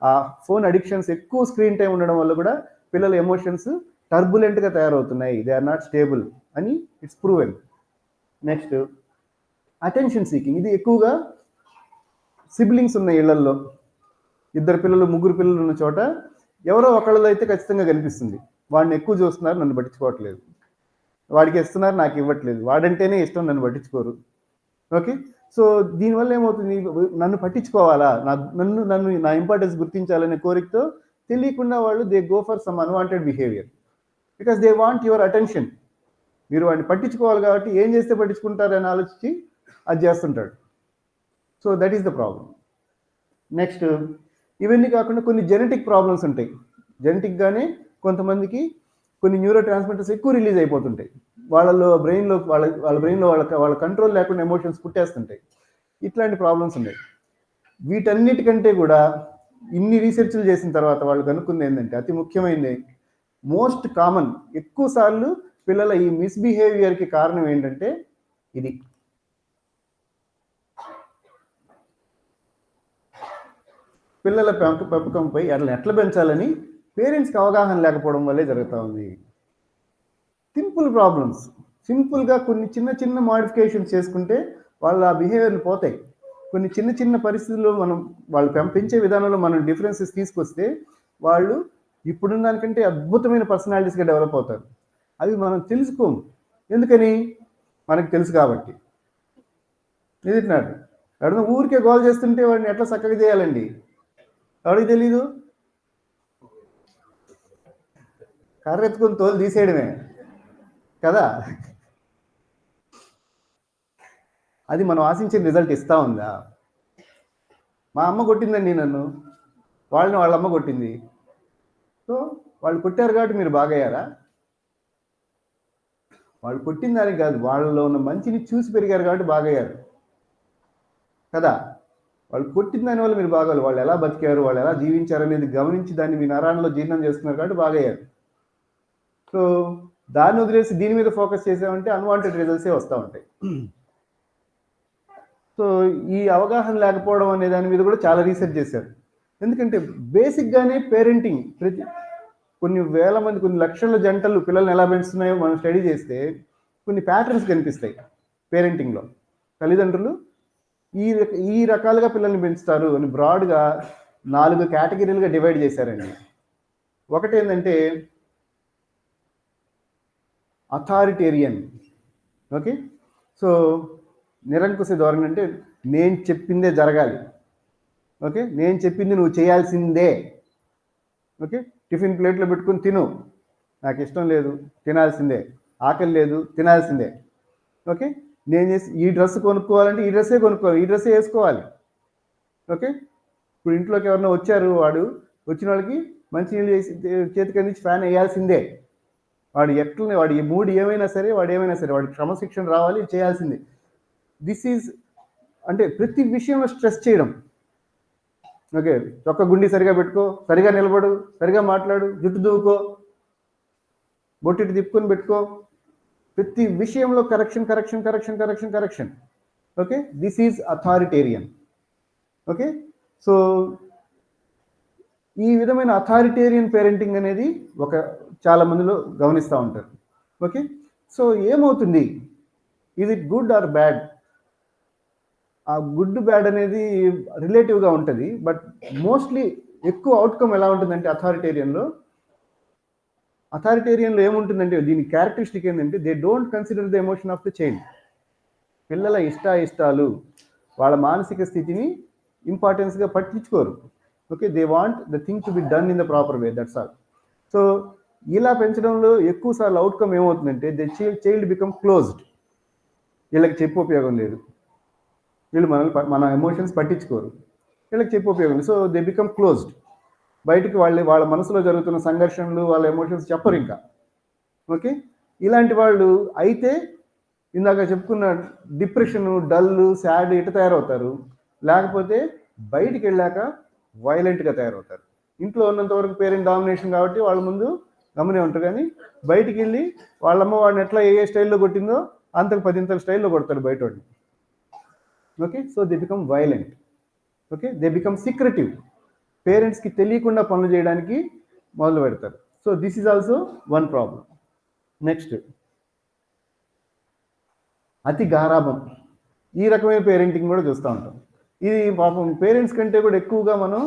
ఆ ఫోన్ అడిక్షన్స్, ఎక్కువ స్క్రీన్ టైం ఉండడం వల్ల కూడా పిల్లల ఎమోషన్స్ టర్బులెంట్గా తయారవుతున్నాయి, దే ఆర్ నాట్ స్టేబుల్ అని it's proven. Next attention seeking. ఇది ఎక్కువగా సిబ్లింగ్స్ ఉన్న ఇళ్లల్లో, 2 పిల్లలు 3 పిల్లలు ఉన్న చోట ఎవరో ఒకళ్ళలో అయితే ఖచ్చితంగా కనిపిస్తుంది, వాడిని ఎక్కువ చూస్తున్నారు, నన్ను పట్టించుకోవట్లేదు, వాడికి ఇస్తున్నారు, నాకు ఇవ్వట్లేదు, వాడంటేనే ఇష్టం, నన్ను పట్టించుకోరు. ఓకే, సో దీనివల్ల ఏమవుతుంది, నన్ను పట్టించుకోవాలా, నా ఇంపార్టెన్స్ గుర్తించాలనే కోరికతో తెలియకుండా వాళ్ళు they go for some unwanted behaviour because they want your attention. మీరు వాడిని పట్టించుకోవాలి కాబట్టి ఏం చేస్తే పట్టించుకుంటారని ఆలోచించి అది చేస్తుంటాడు. So that is the problem. Next ఇవన్నీ కాకుండా కొన్ని జెనెటిక్ ప్రాబ్లమ్స్ ఉంటాయి. జెనెటిక్గానే కొంతమందికి కొన్ని న్యూరో ట్రాన్స్మిటర్స్ ఎక్కువ రిలీజ్ అయిపోతుంటాయి, వాళ్ళ బ్రెయిన్లో వాళ్ళ కంట్రోల్ లేకుండా ఎమోషన్స్ పుట్టేస్తుంటాయి. ఇట్లాంటి ప్రాబ్లమ్స్ ఉన్నాయి. వీటన్నిటికంటే కూడా ఇన్ని రీసెర్చ్లు చేసిన తర్వాత వాళ్ళు కనుక్కుంది ఏంటంటే, అతి ముఖ్యమైనది, మోస్ట్ కామన్, ఎక్కువ సార్లు పిల్లల ఈ మిస్బిహేవియర్కి కారణం ఏంటంటే ఇది. పిల్లల పెంపకంపై ఎట్లా పెంచాలని పేరెంట్స్కి అవగాహన లేకపోవడం వల్లే జరుగుతూ ఉంది. సింపుల్ ప్రాబ్లమ్స్, సింపుల్గా కొన్ని చిన్న మోడిఫికేషన్స్ చేసుకుంటే వాళ్ళ బిహేవియర్లు పోతాయి. కొన్ని చిన్న పరిస్థితుల్లో మనం వాళ్ళు పెంచే విధానంలో మనం డిఫరెన్సెస్ తీసుకొస్తే వాళ్ళు ఇప్పుడున్న దానికంటే అద్భుతమైన పర్సనాలిటీస్గా డెవలప్ అవుతారు. అవి మనం తెలుసుకోము, ఎందుకని, మనకు తెలుసు కాబట్టి. నిజంటున్నాడు, ఎవరైనా ఊరికే గోల్ చేస్తుంటే వాడిని ఎట్లా చక్కగా చేయాలండి, ఎవరికి తెలీదు, కర్ర ఎత్తుకొని తోలు తీసేయడమే కదా. అది మనం ఆశించిన రిజల్ట్ ఇస్తా ఉందా? మా అమ్మ కొట్టిందండి నన్ను, వాళ్ళ అమ్మ కొట్టింది, సో వాళ్ళు కొట్టారు కాబట్టి మీరు బాగయ్యారా? వాళ్ళు కొట్టిన దానికి కాదు, వాళ్ళలో ఉన్న మంచిని చూసి పెరిగారు కాబట్టి బాగయ్యారు కదా. వాళ్ళు కొట్టిన దానివల్ల మీరు బాగోవాలి, వాళ్ళు ఎలా బతికారు, వాళ్ళు ఎలా జీవించారు అనేది గమనించి దాన్ని మీ నరాల్లో జీర్ణం చేస్తున్నారు కాబట్టి బాగయ్యారు. సో దాన్ని వదిలేసి దీని మీద ఫోకస్ చేసామంటే అన్వాంటెడ్ రిజల్ట్సే వస్తూ ఉంటాయి. సో ఈ అవగాహన లేకపోవడం అనే దాని మీద కూడా చాలా రీసెర్చ్ చేశారు. ఎందుకంటే బేసిక్గానే పేరెంటింగ్ కొన్ని వేల మంది, కొన్ని లక్షల జంటలు పిల్లల్ని ఎలా పెంచుతున్నాయో మనం స్టడీ చేస్తే కొన్ని ప్యాటర్న్స్ కనిపిస్తాయి పేరెంటింగ్లో. తల్లిదండ్రులు ఈ రకాలుగా పిల్లల్ని పెంచుతారు అని బ్రాడ్గా 4 కేటగిరీలుగా డివైడ్ చేశారండి. ఒకటి ఏంటంటే అథారిటేరియన్. ఓకే, సో నిరంకుశ ధోరణి అంటే నేను చెప్పిందే జరగాలి. ఓకే, నేను చెప్పింది నువ్వు చేయాల్సిందే. ఓకే, టిఫిన్ ప్లేట్లో పెట్టుకుని తిను, నాకు ఇష్టం లేదు తినాల్సిందే, ఆకలి లేదు తినాల్సిందే. ఓకే, నేను చేసి ఈ డ్రెస్ కొనుక్కోవాలంటే ఈ డ్రెస్సే కొనుక్కోవాలి, ఈ డ్రెస్సే వేసుకోవాలి. ఓకే, ఇప్పుడు ఇంట్లోకి ఎవరైనా వచ్చారు, వచ్చిన వాళ్ళకి మంచినీళ్ళు చేసి చేతికి అందించి ఫ్యాన్ వేయాల్సిందే. వాడి మూడు ఏమైనా సరే వాడికి క్రమశిక్షణ రావాలి, చేయాల్సిందే. దిస్ ఈజ్ అంటే ప్రతి విషయంలో స్ట్రెస్ చేయడం. ఓకే, చొక్క గుండి సరిగా పెట్టుకో, సరిగా నిలబడు, సరిగా మాట్లాడు, జుట్టు దువ్వుకో, బొట్టిటి తిప్పుకొని పెట్టుకో, ప్రతి విషయంలో correction. Okay, this is authoritarian. Okay, so ఈ విధమైన అథారిటేరియన్ పేరెంటింగ్ అనేది చాలా మందిలో గమనిస్తూ ఉంటారు. ఓకే, సో ఏమవుతుంది, is it good or bad? ఆ గుడ్ బ్యాడ్ అనేది రిలేటివ్గా ఉంటుంది, బట్ మోస్ట్లీ ఎక్కువ అవుట్కమ్ ఎలా ఉంటుందంటే అథారిటేరియన్లో ఏముంటుందంటే దీని క్యారెక్టరిస్టిక్ ఏంటంటే they don't consider the emotion of the child. పిల్లల ఇష్టాలు, వాళ్ళ మానసిక స్థితిని ఇంపార్టెన్స్గా పట్టించుకోరు. Okay, they want the thing to be done in the proper way, that's all. So ఇలా పెంచడంలో ఎక్కువ సార్లు అవుట్కమ్ ఏమవుతుందంటే ద చైల్డ్ బికమ్ క్లోజ్డ్. వీళ్ళకి చెప్పు ఉపయోగం లేదు, వీళ్ళు మన ఎమోషన్స్ పట్టించుకోరు, వీళ్ళకి చెప్పు ఉపయోగం లేదు. So they become closed. బయటికి వాళ్ళ మనసులో జరుగుతున్న సంఘర్షణలు, వాళ్ళ ఎమోషన్స్ చెప్పరు ఇంకా. ఓకే, ఇలాంటి వాళ్ళు అయితే ఇందాక చెప్పుకున్న డిప్రెషన్, డల్, సాడ్ ఇటు తయారవుతారు. లేకపోతే బయటికి వెళ్ళాక వైలెంట్గా తయారవుతారు. ఇంట్లో ఉన్నంత వరకు పేరెంట్ డామినేషన్ కాబట్టి వాళ్ళ ముందు గమనే ఉంటారు, కానీ బయటికి వెళ్ళి వాళ్ళమ్మ వాడిని ఎట్లా ఏ స్టైల్లో కొట్టిందో అంతకు 10 స్టైల్లో కొడతారు బయట వాడిని. Okay, so they become violent. Okay, they become secretive. పేరెంట్స్కి తెలియకుండా పనులు చేయడానికి మొదలు పెడతారు. So this is also one problem. Next, అతి గారాభం. ఈ రకమైన పేరెంటింగ్ కూడా చూస్తూ ఉంటాం. ఇది పాపం పేరెంట్స్ కంటే కూడా ఎక్కువగా మనం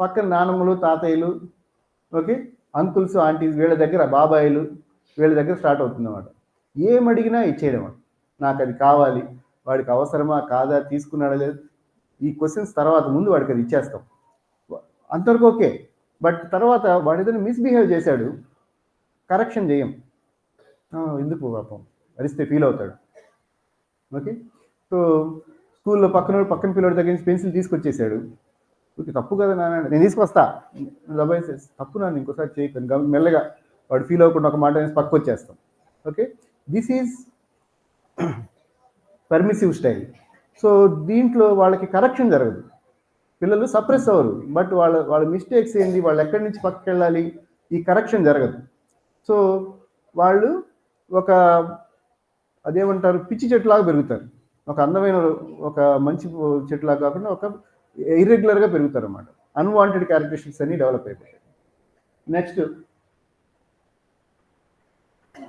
పక్కన నానమ్మలు, తాతయ్యలు, ఓకే, అంకుల్స్, ఆంటీస్, వీళ్ళ దగ్గర, బాబాయిలు, వీళ్ళ దగ్గర స్టార్ట్ అవుతుంది అన్నమాట. ఏమడిగినా ఇచ్చేయడం, నాకు అది కావాలి, వాడికి అవసరమా కాదా, తీసుకున్నాడా లేదు, ఈ క్వశ్చన్స్ తర్వాత, ముందు వాడికి అది ఇచ్చేస్తాం, అంతవరకు ఓకే. బట్ తర్వాత వాడు ఏదైనా మిస్బిహేవ్ చేశాడు, కరెక్షన్ చేయం. ఎందుకు పాపం అరిస్తే ఫీల్ అవుతాడు. ఓకే, సో స్కూల్లో పక్కన పిల్లడి దగ్గర నుంచి పెన్సిల్ తీసుకొచ్చేసాడు, ఓకే తప్పు కదా నాన్న, నేను తీసుకొస్తా, దబాయిసేసి తప్పు నాన్న ఇంకోసారి చేయకండి, మెల్లగా వాడు ఫీల్ అవ్వకుండా ఒక మాట వేసి పక్కకు వచ్చేస్తాం. Okay, this is permissive style. So దీంట్లో వాళ్ళకి కరెక్షన్ జరగదు, పిల్లలు సప్రెస్ అవ్వరు, బట్ వాళ్ళ మిస్టేక్స్ ఏంటి, వాళ్ళు ఎక్కడి నుంచి పక్కకి వెళ్ళాలి, ఈ కరెక్షన్ జరగదు. సో వాళ్ళు అదేమంటారు, పిచ్చి చెట్టులాగా పెరుగుతారు. ఒక అందమైన ఒక మంచి చెట్టులాగా కాకుండా ఒక ఇర్రెగ్యులర్గా పెరుగుతారు అన్నమాట. అన్వాంటెడ్ క్యారెక్టరిస్టిక్స్ అన్ని డెవలప్ అయిపోతాయి. నెక్స్ట్,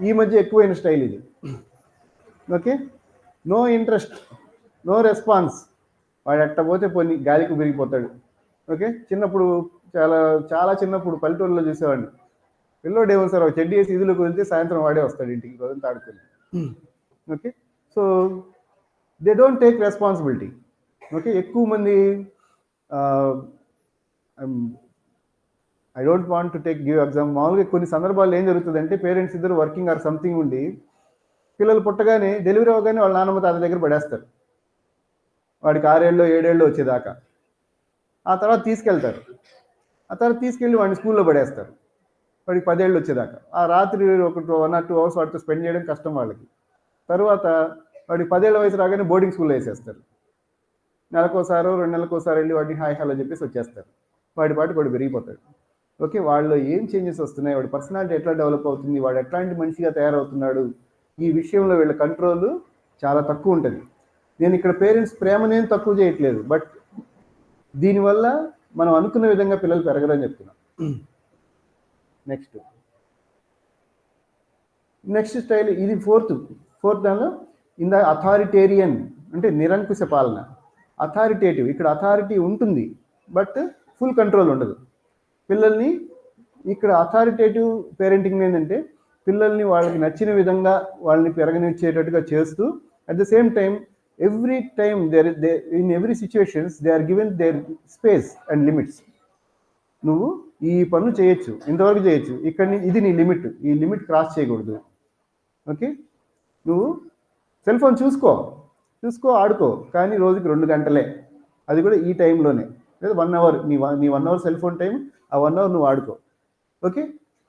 ఈ మధ్య ఎక్కువైన స్టైల్ ఇది. Okay, no interest, no response, వాడు ఎట్ట పోతే పోనీ గాలికి పెరిగిపోతాడు. ఓకే, చిన్నప్పుడు చాలా చిన్నప్పుడు పల్లెటూరులో చూసేవాడిని, పిల్లోడు ఏమో సార్ చెడ్డీ వేసి ఇదిలోకి వెళ్తే సాయంత్రం వాడే వస్తాడు ఇంటికి, రోజంతా ఆడుకొని. Okay, so they don't take responsibility. Okay, ఎక్కువ మంది I don't want to give exam. మామూలుగా కొన్ని సందర్భాల్లో ఏం జరుగుతుందంటే పేరెంట్స్ ఇద్దరు వర్కింగ్ ఆర్ సంథింగ్ ఉండి పిల్లలు పుట్టగానే డెలివరీ అవ్వగానే వాళ్ళ నాన్నమ్మ తాత దగ్గర పడేస్తారు, వాడికి 6 ఏళ్ళు 7 ఏళ్ళు వచ్చేదాకా. ఆ తర్వాత తీసుకెళ్ళి వాడిని స్కూల్లో పడేస్తారు, వాడికి 10 ఏళ్ళు వచ్చేదాకా. ఆ రాత్రి 1 or 2 hours వాడితో స్పెండ్ చేయడం కష్టం వాళ్ళకి. తర్వాత వాడికి 10 ఏళ్ళ వయసు రాగానే బోర్డింగ్ స్కూల్లో వేసేస్తారు. నెలకోసారో 2 నెలలకోసారి వెళ్ళి వాడిని హాయ్ హలో చెప్పేసి వచ్చేస్తారు. వాడి పాటికి వాడు పెరిగిపోతాడు. ఓకే, వాళ్ళలో ఏం చేంజెస్ వస్తున్నాయి, వాడి పర్సనాలిటీ ఎట్లా డెవలప్ అవుతుంది, వాడు ఎట్లాంటి మనిషిగా తయారవుతున్నాడు, ఈ విషయంలో వీళ్ళ కంట్రోల్ చాలా తక్కువ ఉంటుంది. నేను ఇక్కడ పేరెంట్స్ ప్రేమనేం తక్కువ చేయట్లేదు, బట్ దీనివల్ల మనం అనుకున్న విధంగా పిల్లలు పెరగరని చెప్తున్నాం. నెక్స్ట్ స్టైల్ ఇది ఫోర్త్ దానిలో ఇందా అథారిటేరియన్ అంటే నిరంకుశ పాలన. అథారిటేటివ్, ఇక్కడ అథారిటీ ఉంటుంది బట్ ఫుల్ కంట్రోల్ ఉండదు. పిల్లల్ని ఇక్కడ అథారిటేటివ్ పేరెంటింగ్ ఏంటంటే పిల్లల్ని వాళ్ళకి నచ్చిన విధంగా వాళ్ళని పెరగనిచ్చేటట్టుగా చేస్తూ at the same time every time in every situations they are given their space and limits. నువ్వు ఈ పనులు చేయొచ్చు, ఇంతవరకు చేయొచ్చు, ఇక్కడ ఇది నీ లిమిట్, ఈ లిమిట్ క్రాస్ చేయకూడదు. ఓకే, నువ్వు సెల్ ఫోన్ చూసుకో ఆడుకో, కానీ రోజుకి 2 గంటలే, అది కూడా ఈ టైంలోనే, లేదా 1 అవర్ నీ 1 అవర్ సెల్ ఫోన్ టైం, ఆ 1 అవర్ నువ్వు ఆడుకో. ఓకే,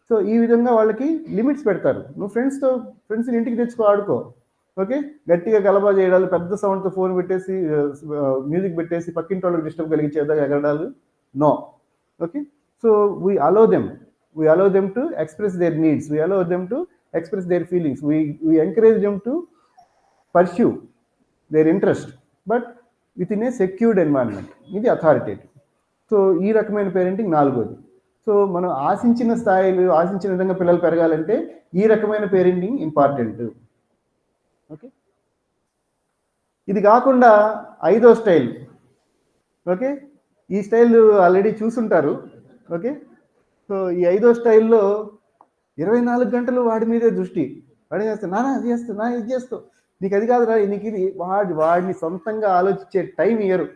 సో ఈ విధంగా వాళ్ళకి లిమిట్స్ పెడతారు. నువ్వు ఫ్రెండ్స్ని ఇంటికి తెచ్చుకో, ఆడుకో. ఓకే, గట్టిగా గలబా చేయడాలు, పెద్ద సౌండ్తో ఫోన్ పెట్టేసి మ్యూజిక్ పెట్టేసి పక్కింటి వాళ్ళకి డిస్టర్బ్ కలిగించేదా ఎగరడాలు, no. Okay, so we allow them to express their needs, we allow them to express their feelings, we encourage them to pursue their interest, but within a secured environment. ఇది authoritative. So ఈ రకమైన parenting 4వది. So మనం ఆశించిన స్థాయిలో ఆశించిన విధంగా పిల్లలు పెరగాలంటే ఈ రకమైన పేరెంటింగ్ ఇంపార్టెంట్. ఓకే, ఇది కాకుండా 5వ స్టైల్. ఓకే, ఈ స్టైల్ ఆల్రెడీ చూసుంటారు. ఓకే, సో ఈ 5వ స్టైల్లో 24 గంటలు వాడి మీదే దృష్టి. వాడు చేస్తా, నానా అది చేస్తా, నా ఇది చేస్తావు, నీకు అది కాదురా, నీకు ఇది. వాడిని సొంతంగా ఆలోచించే టైం ఇయ్యరు.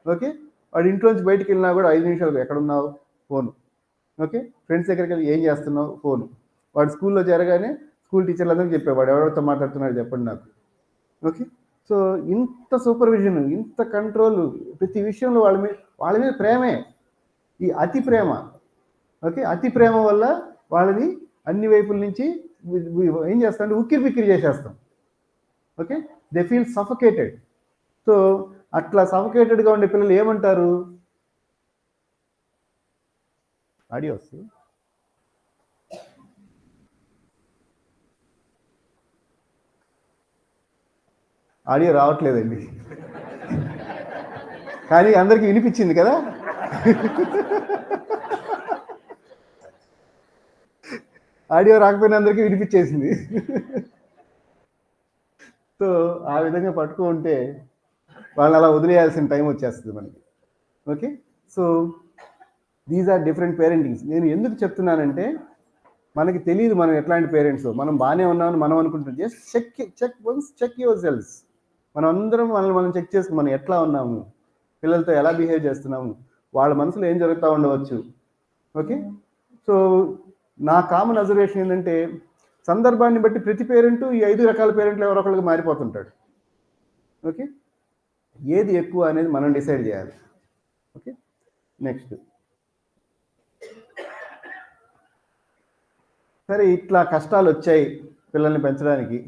ఓకే, వాడు ఇంట్లోంచి బయటికి వెళ్ళినా కూడా 5 నిమిషాలు ఎక్కడున్నావు, ఫోను. ఓకే, ఫ్రెండ్స్ దగ్గరికి వెళ్ళి ఏం చేస్తున్నావు, ఫోను. వాడు స్కూల్లో చేరగానే స్కూల్ టీచర్లందరికీ చెప్పాడు వాడు ఎవరితో మాట్లాడుతున్నాడు చెప్పండి నాకు. ఓకే, సో ఇంత సూపర్విజన్, ఇంత కంట్రోల్, ప్రతి విషయంలో వాళ్ళ మీద ప్రేమే, ఈ అతి ప్రేమ. ఓకే, అతి ప్రేమ వల్ల వాళ్ళని అన్ని వైపుల నుంచి ఏం చేస్తాం, ఉక్కిరి బిక్కిరి చేసేస్తాం. Okay, they feel suffocated. So అట్లా సఫకేటెడ్గా ఉండే పిల్లలు ఏమంటారు, ఆడియో రావట్లేదండి, కానీ అందరికీ వినిపించింది కదా. ఆడియో రాకపోయినా అందరికీ వినిపించేసింది. సో ఆ విధంగా పట్టుకో ఉంటే వాళ్ళని అలా వదిలేయాల్సిన టైం వచ్చేస్తుంది మనకి. Okay, so these are different parentings. నేను ఎందుకు చెప్తున్నానంటే మనకి తెలియదు మనం ఎట్లాంటి పేరెంట్స్. మనం బాగానే ఉన్నామని మనం అనుకుంటున్నాం. Just check your cells. మనం అందరం మనం చెక్ చేసుకుని మనం ఎట్లా ఉన్నాము, పిల్లలతో ఎలా బిహేవ్ చేస్తున్నాము, వాళ్ళ మనసులో ఏం జరుగుతూ ఉండవచ్చు. ఓకే, సో నా కామన్ అబ్జర్వేషన్ ఏంటంటే సందర్భాన్ని బట్టి ప్రతి పేరెంట్ ఈ 5 రకాల పేరెంట్లు ఎవరో ఒకరికి మారిపోతుంటాడు. ఓకే, ఏది ఎక్కువ అనేది మనం డిసైడ్ చేయాలి. Okay, next. సరే, ఇట్లా కష్టాలు వచ్చాయి పిల్లల్ని పెంచడానికి.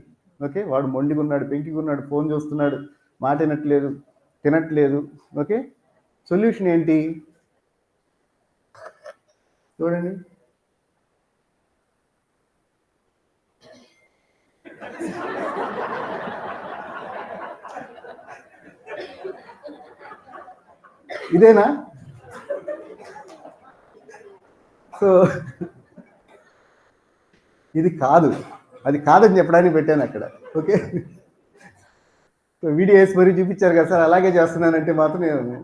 ఓకే, వాడు మొండిగున్నాడు, పెంకిగున్నాడు, ఫోన్ చూస్తున్నాడు, మాట వినట్లేదు, తినట్లేదు. ఓకే, సొల్యూషన్ ఏంటి చూడండి. ఇదేనా? సో ఇది కాదు, అది కాదని చెప్పడానికి పెట్టాను అక్కడ. ఓకే, సో వీడియో వేసి మరీ చూపించారు కదా సార్, అలాగే చేస్తున్నానంటే మాత్రం నేను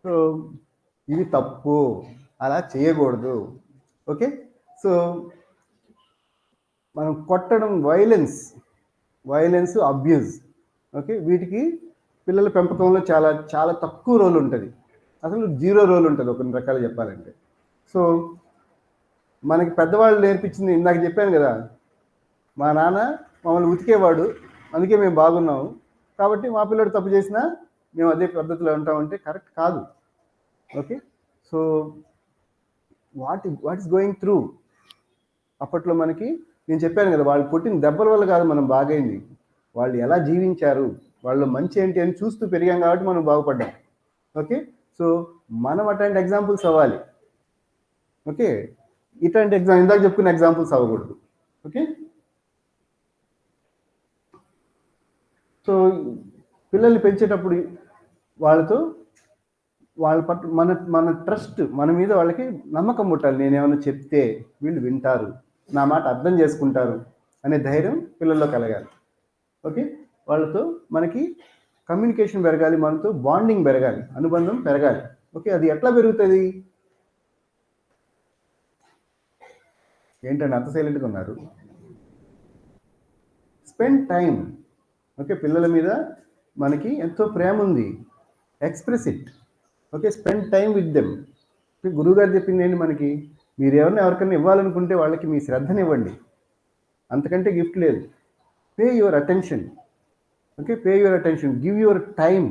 సో ఇది తప్పు, అలా చేయకూడదు. ఓకే, సో మనం కొట్టడం, వైలెన్స్, అబ్యూజ్. ఓకే, వీటికి పిల్లల పెంపకంలో చాలా చాలా తక్కువ రోల్ ఉంటుంది, అసలు 0 రోల్ ఉంటుంది కొన్ని రకాలు చెప్పాలంటే. సో మనకి పెద్దవాళ్ళు నేర్పించింది ఇందాక చెప్పాను కదా, మా నాన్న మమ్మల్ని ఉతికేవాడు, అందుకే మేము బాగున్నాము, కాబట్టి మా పిల్లడు తప్పు చేసినా మేము అదే పద్ధతిలో ఉంటామంటే కరెక్ట్ కాదు. Okay, so what is going through. అప్పట్లో మనకి నేను చెప్పాను కదా, వాళ్ళు కొట్టిన దెబ్బల వల్ల కాదు మనం బాగైంది, వాళ్ళు ఎలా జీవించారు, వాళ్ళు మంచి ఏంటి అని చూస్తూ పెరిగాం కాబట్టి మనం బాగుపడ్డాం. ఓకే, సో మనం అట్లాంటి ఎగ్జాంపుల్స్ అవ్వాలి. ఓకే, ఇట్లాంటి ఇందాక చెప్పుకున్న ఎగ్జాంపుల్స్ అవ్వకూడదు. ఓకే, సో పిల్లల్ని పెంచేటప్పుడు వాళ్ళతో వాళ్ళ పట్ల మన ట్రస్ట్, మన మీద వాళ్ళకి నమ్మకం పుట్టాలి. నేనేమన్నా చెప్తే వీళ్ళు వింటారు, నా మాట అర్థం చేసుకుంటారు అనే ధైర్యం పిల్లల్లో కలగాలి. ఓకే, వాళ్ళతో మనకి కమ్యూనికేషన్ పెరగాలి, మనతో బాండింగ్ పెరగాలి, అనుబంధం పెరగాలి. ఓకే, అది ఎట్లా పెరుగుతుంది? ఏంటండి అంత సైలెంట్గా ఉన్నారు? Spend time. ఓకే, పిల్లల మీద మనకి ఎంతో ప్రేమ ఉంది, express it. Okay, spend time with them. గురువుగారు చెప్పింది ఏంటి మనకి, మీరు ఎవరికైనా ఇవ్వాలనుకుంటే వాళ్ళకి మీ శ్రద్ధనివ్వండి, అంతకంటే గిఫ్ట్ లేదు. Pay your attention. Okay, pay your attention, give your time.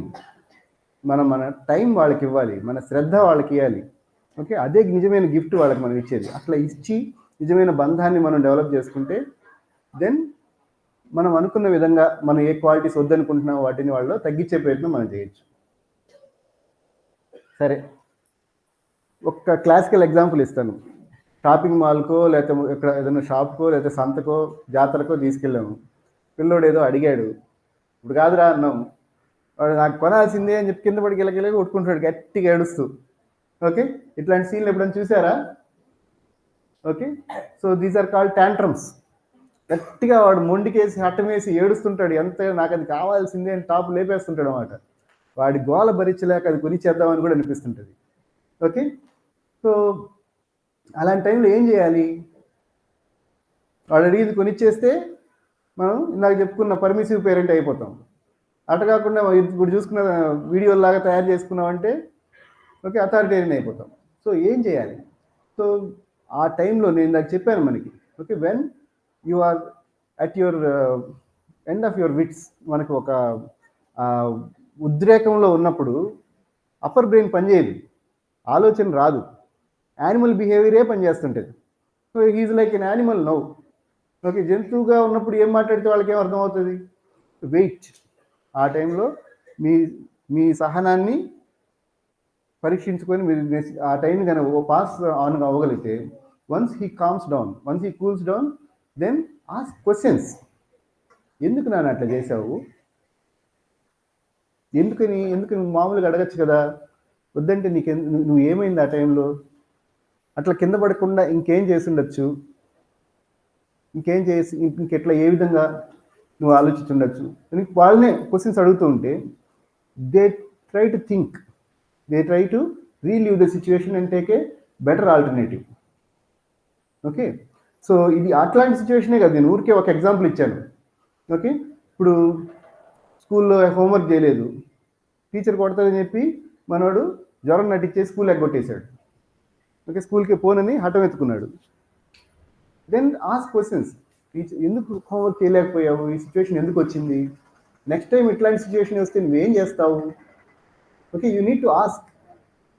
మన టైం వాళ్ళకి ఇవ్వాలి, మన శ్రద్ధ వాళ్ళకి ఇవ్వాలి. ఓకే, అదే నిజమైన గిఫ్ట్ వాళ్ళకి మనం ఇచ్చేది. అట్లా ఇచ్చి నిజమైన బంధాన్ని మనం డెవలప్ చేసుకుంటే దెన్ మనం అనుకున్న విధంగా మనం ఏ క్వాలిటీస్ వద్దనుకుంటున్నామో వాటిని వాళ్ళు తగ్గించే ప్రయత్నం మనం చేయొచ్చు. సరే, ఒక క్లాసికల్ ఎగ్జాంపుల్ ఇస్తాను. షాపింగ్ మాల్కో లేకపోతే ఇక్కడ ఏదైనా షాప్కో లేకపోతే సంతకో జాతరకో తీసుకెళ్ళాము. పిల్లోడు ఏదో అడిగాడు, ఇప్పుడు కాదురా అన్నాము, వాడు నాకు కొనాల్సిందే అని చెప్పి కింద పడి గిలగిలగా కొట్టుకుంటాడు గట్టిగా ఏడుస్తూ. ఓకే, ఇట్లాంటి సీన్లు ఎప్పుడైనా చూసారా? Okay, so these are called tantrums. గట్టిగా వాడు మొండికేసి హట్టం వేసి ఏడుస్తుంటాడు, ఎంత నాకు అది కావాల్సిందే అని టాప్ లేపేస్తుంటాడు అనమాట. వాడి గోల భరించలేక అది కొనిచ్చేద్దామని కూడా అనిపిస్తుంటుంది. ఓకే, సో అలాంటి టైంలో ఏం చేయాలి? వాడు అడిగింది కొనిచ్చేస్తే మనం ఇందాక చెప్పుకున్న పర్మిసివ్ పేరెంట్ అయిపోతాం. అట కాకుండా ఇప్పుడు చూసుకున్న వీడియోలాగా తయారు చేసుకున్నామంటే ఓకే అథారిటేరియన్ అయిపోతాం. సో ఏం చేయాలి? సో ఆ టైంలో నేను ఇందాక చెప్పాను మనకి, okay when you are at your end of your wits, మనకు ఒక ఉద్రేకంలో ఉన్నప్పుడు అప్పర్ బ్రెయిన్ పనిచేయదు, ఆలోచన రాదు, యానిమల్ బిహేవియరే పనిచేస్తుంటుంది. So he's like an animal now. Okay, జంతువుగా ఉన్నప్పుడు ఏం మాట్లాడితే వాళ్ళకి ఏం అర్థమవుతుంది? వెయిట్. ఆ టైంలో మీ సహనాన్ని పరీక్షించుకొని మీరు ఆ టైం కనుక పాస్ ఆన్ అవ్వగలిగితే, once he calms down, once he cools down, then ask questions. ఎందుకు నాన్న అట్లా చేసావు? ఎందుకు మామూలుగా అడగచ్చు కదా, వద్దంటే నువ్వు ఏమైంది ఆ టైంలో? అట్లా కింద పడకుండా ఇంకేం చేసి ఉండొచ్చు, ఇంకెట్లా ఏ విధంగా నువ్వు ఆలోచించుండొచ్చు అని వాళ్ళనే క్వశ్చన్స్ అడుగుతూ ఉంటే they try to think, they try to relive the situation and take a better alternative. Okay, so ఇది అట్లాంటి సిచ్యువేషనే కదా, నేను ఊరికే ఒక ఎగ్జాంపుల్ ఇచ్చాను. ఓకే, ఇప్పుడు స్కూల్లో హోంవర్క్ చేయలేదు, టీచర్ కొడతాదని చెప్పి మనోడు జ్వరం నటించే స్కూల్ ఎగ్గొట్టేశాడు. ఓకే, స్కూల్కి పోనని హఠం ఎత్తుకున్నాడు. Then ask questions. ఎందుకు హోంవర్క్ చేయలేకపోయావు? ఈ సిచ్యువేషన్ ఎందుకు వచ్చింది? నెక్స్ట్ టైం ఇట్లాంటి సిచ్యువేషన్ వస్తే నువ్వేం చేస్తావు? Okay, you need to ask,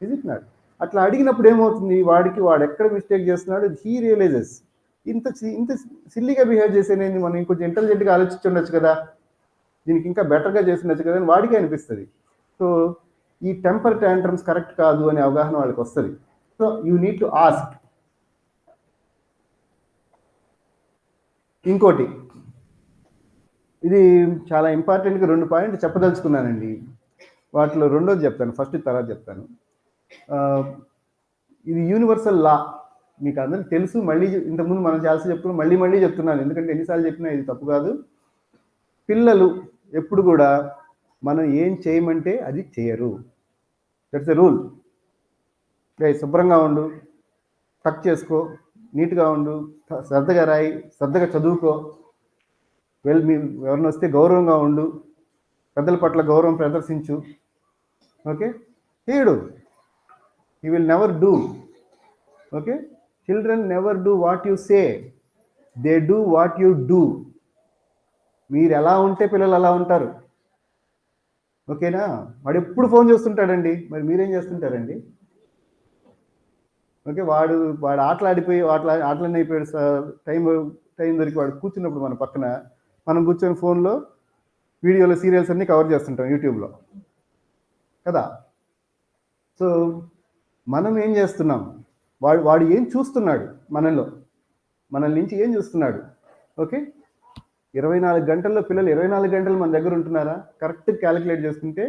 is it not? అట్లా అడిగినప్పుడు ఏమవుతుంది, వాడు ఎక్కడ మిస్టేక్ చేస్తున్నాడు హీ రియలైజెస్. ఇంత సిల్లీగా బిహేవ్ చేసేనేది, మనం ఇంకొంచెం ఇంటెలిజెంట్గా ఆలోచించుండొచ్చు కదా, దీనికి ఇంకా బెటర్గా చేస్తుండొచ్చు కదా అని వాడికి అనిపిస్తుంది. సో ఈ టెంపర్ టాంట్రమ్స్ కరెక్ట్ కాదు అనే అవగాహన వాళ్ళకి వస్తుంది. So you need to ask. ఇంకోటి, ఇది చాలా ఇంపార్టెంట్గా 2 పాయింట్లు చెప్పదలుచుకున్నానండి. వాటిలో రెండోది చెప్తాను, ఫస్ట్ తర్వాత చెప్తాను. ఇది యూనివర్సల్ లా, మీకు అందరికి తెలుసు. మళ్ళీ ఇంతకుముందు మనం చాలాసార్లు చెప్పుకున్నాం, మళ్ళీ చెప్తున్నాను, ఎందుకంటే ఎన్నిసార్లు చెప్పినా ఇది తప్పు కాదు. పిల్లలు ఎప్పుడు కూడా మనం ఏం చేయమంటే అది చేయరు. That's a rule. శుభ్రంగా ఉండు, టక్ చేసుకో, నీట్గా ఉండు, శ్రద్ధగా రాయి, శ్రద్ధగా చదువుకో, మీ ఎవరిని వస్తే గౌరవంగా ఉండు, పెద్దల పట్ల గౌరవం ప్రదర్శించు. ఓకే, చేయడు, he will never do. Okay, children never do what you say, they do what you do. మీరు ఎలా ఉంటే పిల్లలు అలా ఉంటారు. ఓకేనా? వాడు ఎప్పుడు ఫోన్ చేస్తుంటాడండి, మరి మీరేం చేస్తుంటారండి? ఓకే, వాడు ఆటలాడిపోయి ఆటలన్నీ అయిపోయాడు, టైం దొరికి వాడు కూర్చున్నప్పుడు మన పక్కన మనం కూర్చొని ఫోన్లో వీడియోలో సీరియల్స్ అన్నీ కవర్ చేస్తుంటాం యూట్యూబ్లో కదా. సో మనం ఏం చేస్తున్నాం, వాడు ఏం చూస్తున్నాడు మనల్ నుంచి ఏం చూస్తున్నాడు. ఓకే, 24 గంటల్లో పిల్లలు 24 గంటలు మన దగ్గర ఉంటున్నారా? కరెక్ట్ క్యాలిక్యులేట్ చేసుకుంటే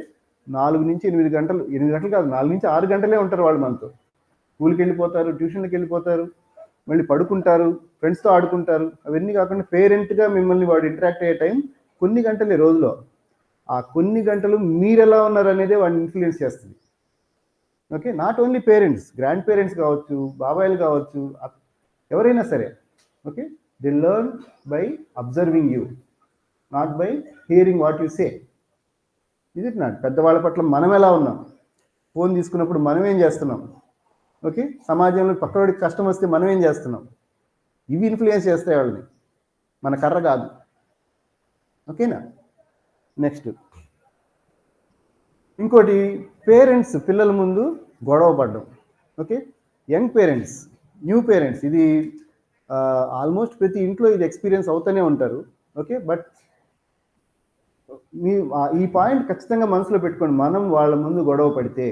4 నుంచి 8 గంటలు, 8 గంటలు కాదు, 4 నుంచి 6 గంటలే ఉంటారు వాళ్ళు మనతో. స్కూల్కి వెళ్ళిపోతారు, ట్యూషన్కి వెళ్ళిపోతారు, మళ్ళీ పడుకుంటారు, ఫ్రెండ్స్తో ఆడుకుంటారు. అవన్నీ కాకుండా పేరెంట్గా మిమ్మల్ని వాడు ఇంటరాక్ట్ అయ్యే టైం కొన్ని గంటలే రోజులో. ఆ కొన్ని గంటలు మీరు ఎలా ఉన్నారు అనేదే వాడిని ఇన్ఫ్లుయెన్స్ చేస్తుంది. Okay, not only parents, grand parents కావచ్చు, బాబాయిలు కావచ్చు, ఎవరైనా సరే. Okay, they learn by observing you, not by hearing what you say. ఇది నాట్. పెద్దవాళ్ళ పట్ల మనం ఎలా ఉన్నాం, ఫోన్ తీసుకున్నప్పుడు మనం ఏం చేస్తున్నాం, ఓకే, సమాజంలో పక్కవాడికి కష్టం వస్తే మనం ఏం చేస్తున్నాం, ఇవి ఇన్ఫ్లుయెన్స్ చేస్తాయి వాళ్ళని, మన కర్ర కాదు. ఓకేనా. నెక్స్ట్ ఇంకోటి, పేరెంట్స్ పిల్లల ముందు గొడవ పడడం. Okay, young parents, new parents, ఇది ఆల్మోస్ట్ ప్రతి ఇంట్లో ఇది ఎక్స్పీరియన్స్ అవుతూనే ఉంటారు. ఓకే, బట్ ఈ పాయింట్ ఖచ్చితంగా మనసులో పెట్టుకోండి. మనం వాళ్ళ ముందు గొడవ పడితే,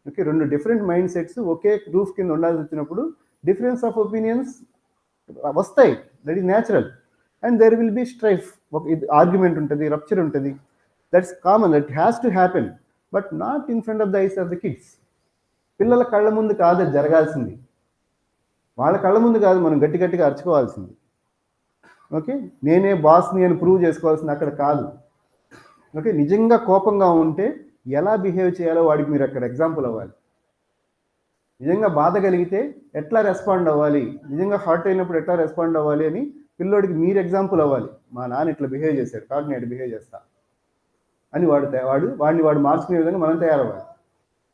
ఓకే, 2 డిఫరెంట్ మైండ్ సెట్స్ ఒకే రూఫ్ కింద ఉండాల్సి వచ్చినప్పుడు డిఫరెన్స్ ఆఫ్ ఒపీనియన్స్ వస్తాయి. That is natural. And there will be strife, argument ఉంటుంది, రప్చర్ ఉంటుంది. That's common, that has to happen, but not in front of the eyes of the kids. పిల్లల కళ్ళ ముందు కాదు అది జరగాల్సింది, వాళ్ళ కళ్ళ ముందు కాదు మనం గట్టి గట్టిగా అరుచుకోవాల్సింది. ఓకే, నేనే బాస్ని అని ప్రూవ్ చేసుకోవాల్సింది అక్కడ కాదు. ఓకే, నిజంగా కోపంగా ఉంటే ఎలా బిహేవ్ చేయాలో వాడికి మీరు అక్కడ ఎగ్జాంపుల్ అవ్వాలి. నిజంగా బాధ కలిగితే ఎట్లా రెస్పాండ్ అవ్వాలి, నిజంగా హర్ట్ అయినప్పుడు ఎట్లా రెస్పాండ్ అవ్వాలి అని పిల్లోడికి మీరు ఎగ్జాంపుల్ అవ్వాలి. మా నాన్న ఇట్లా బిహేవ్ చేశాడు కాబట్టి నేను బిహేవ్ చేస్తా అని వాడు మార్చుకునే విధంగా మనం తయారవ్వాలి.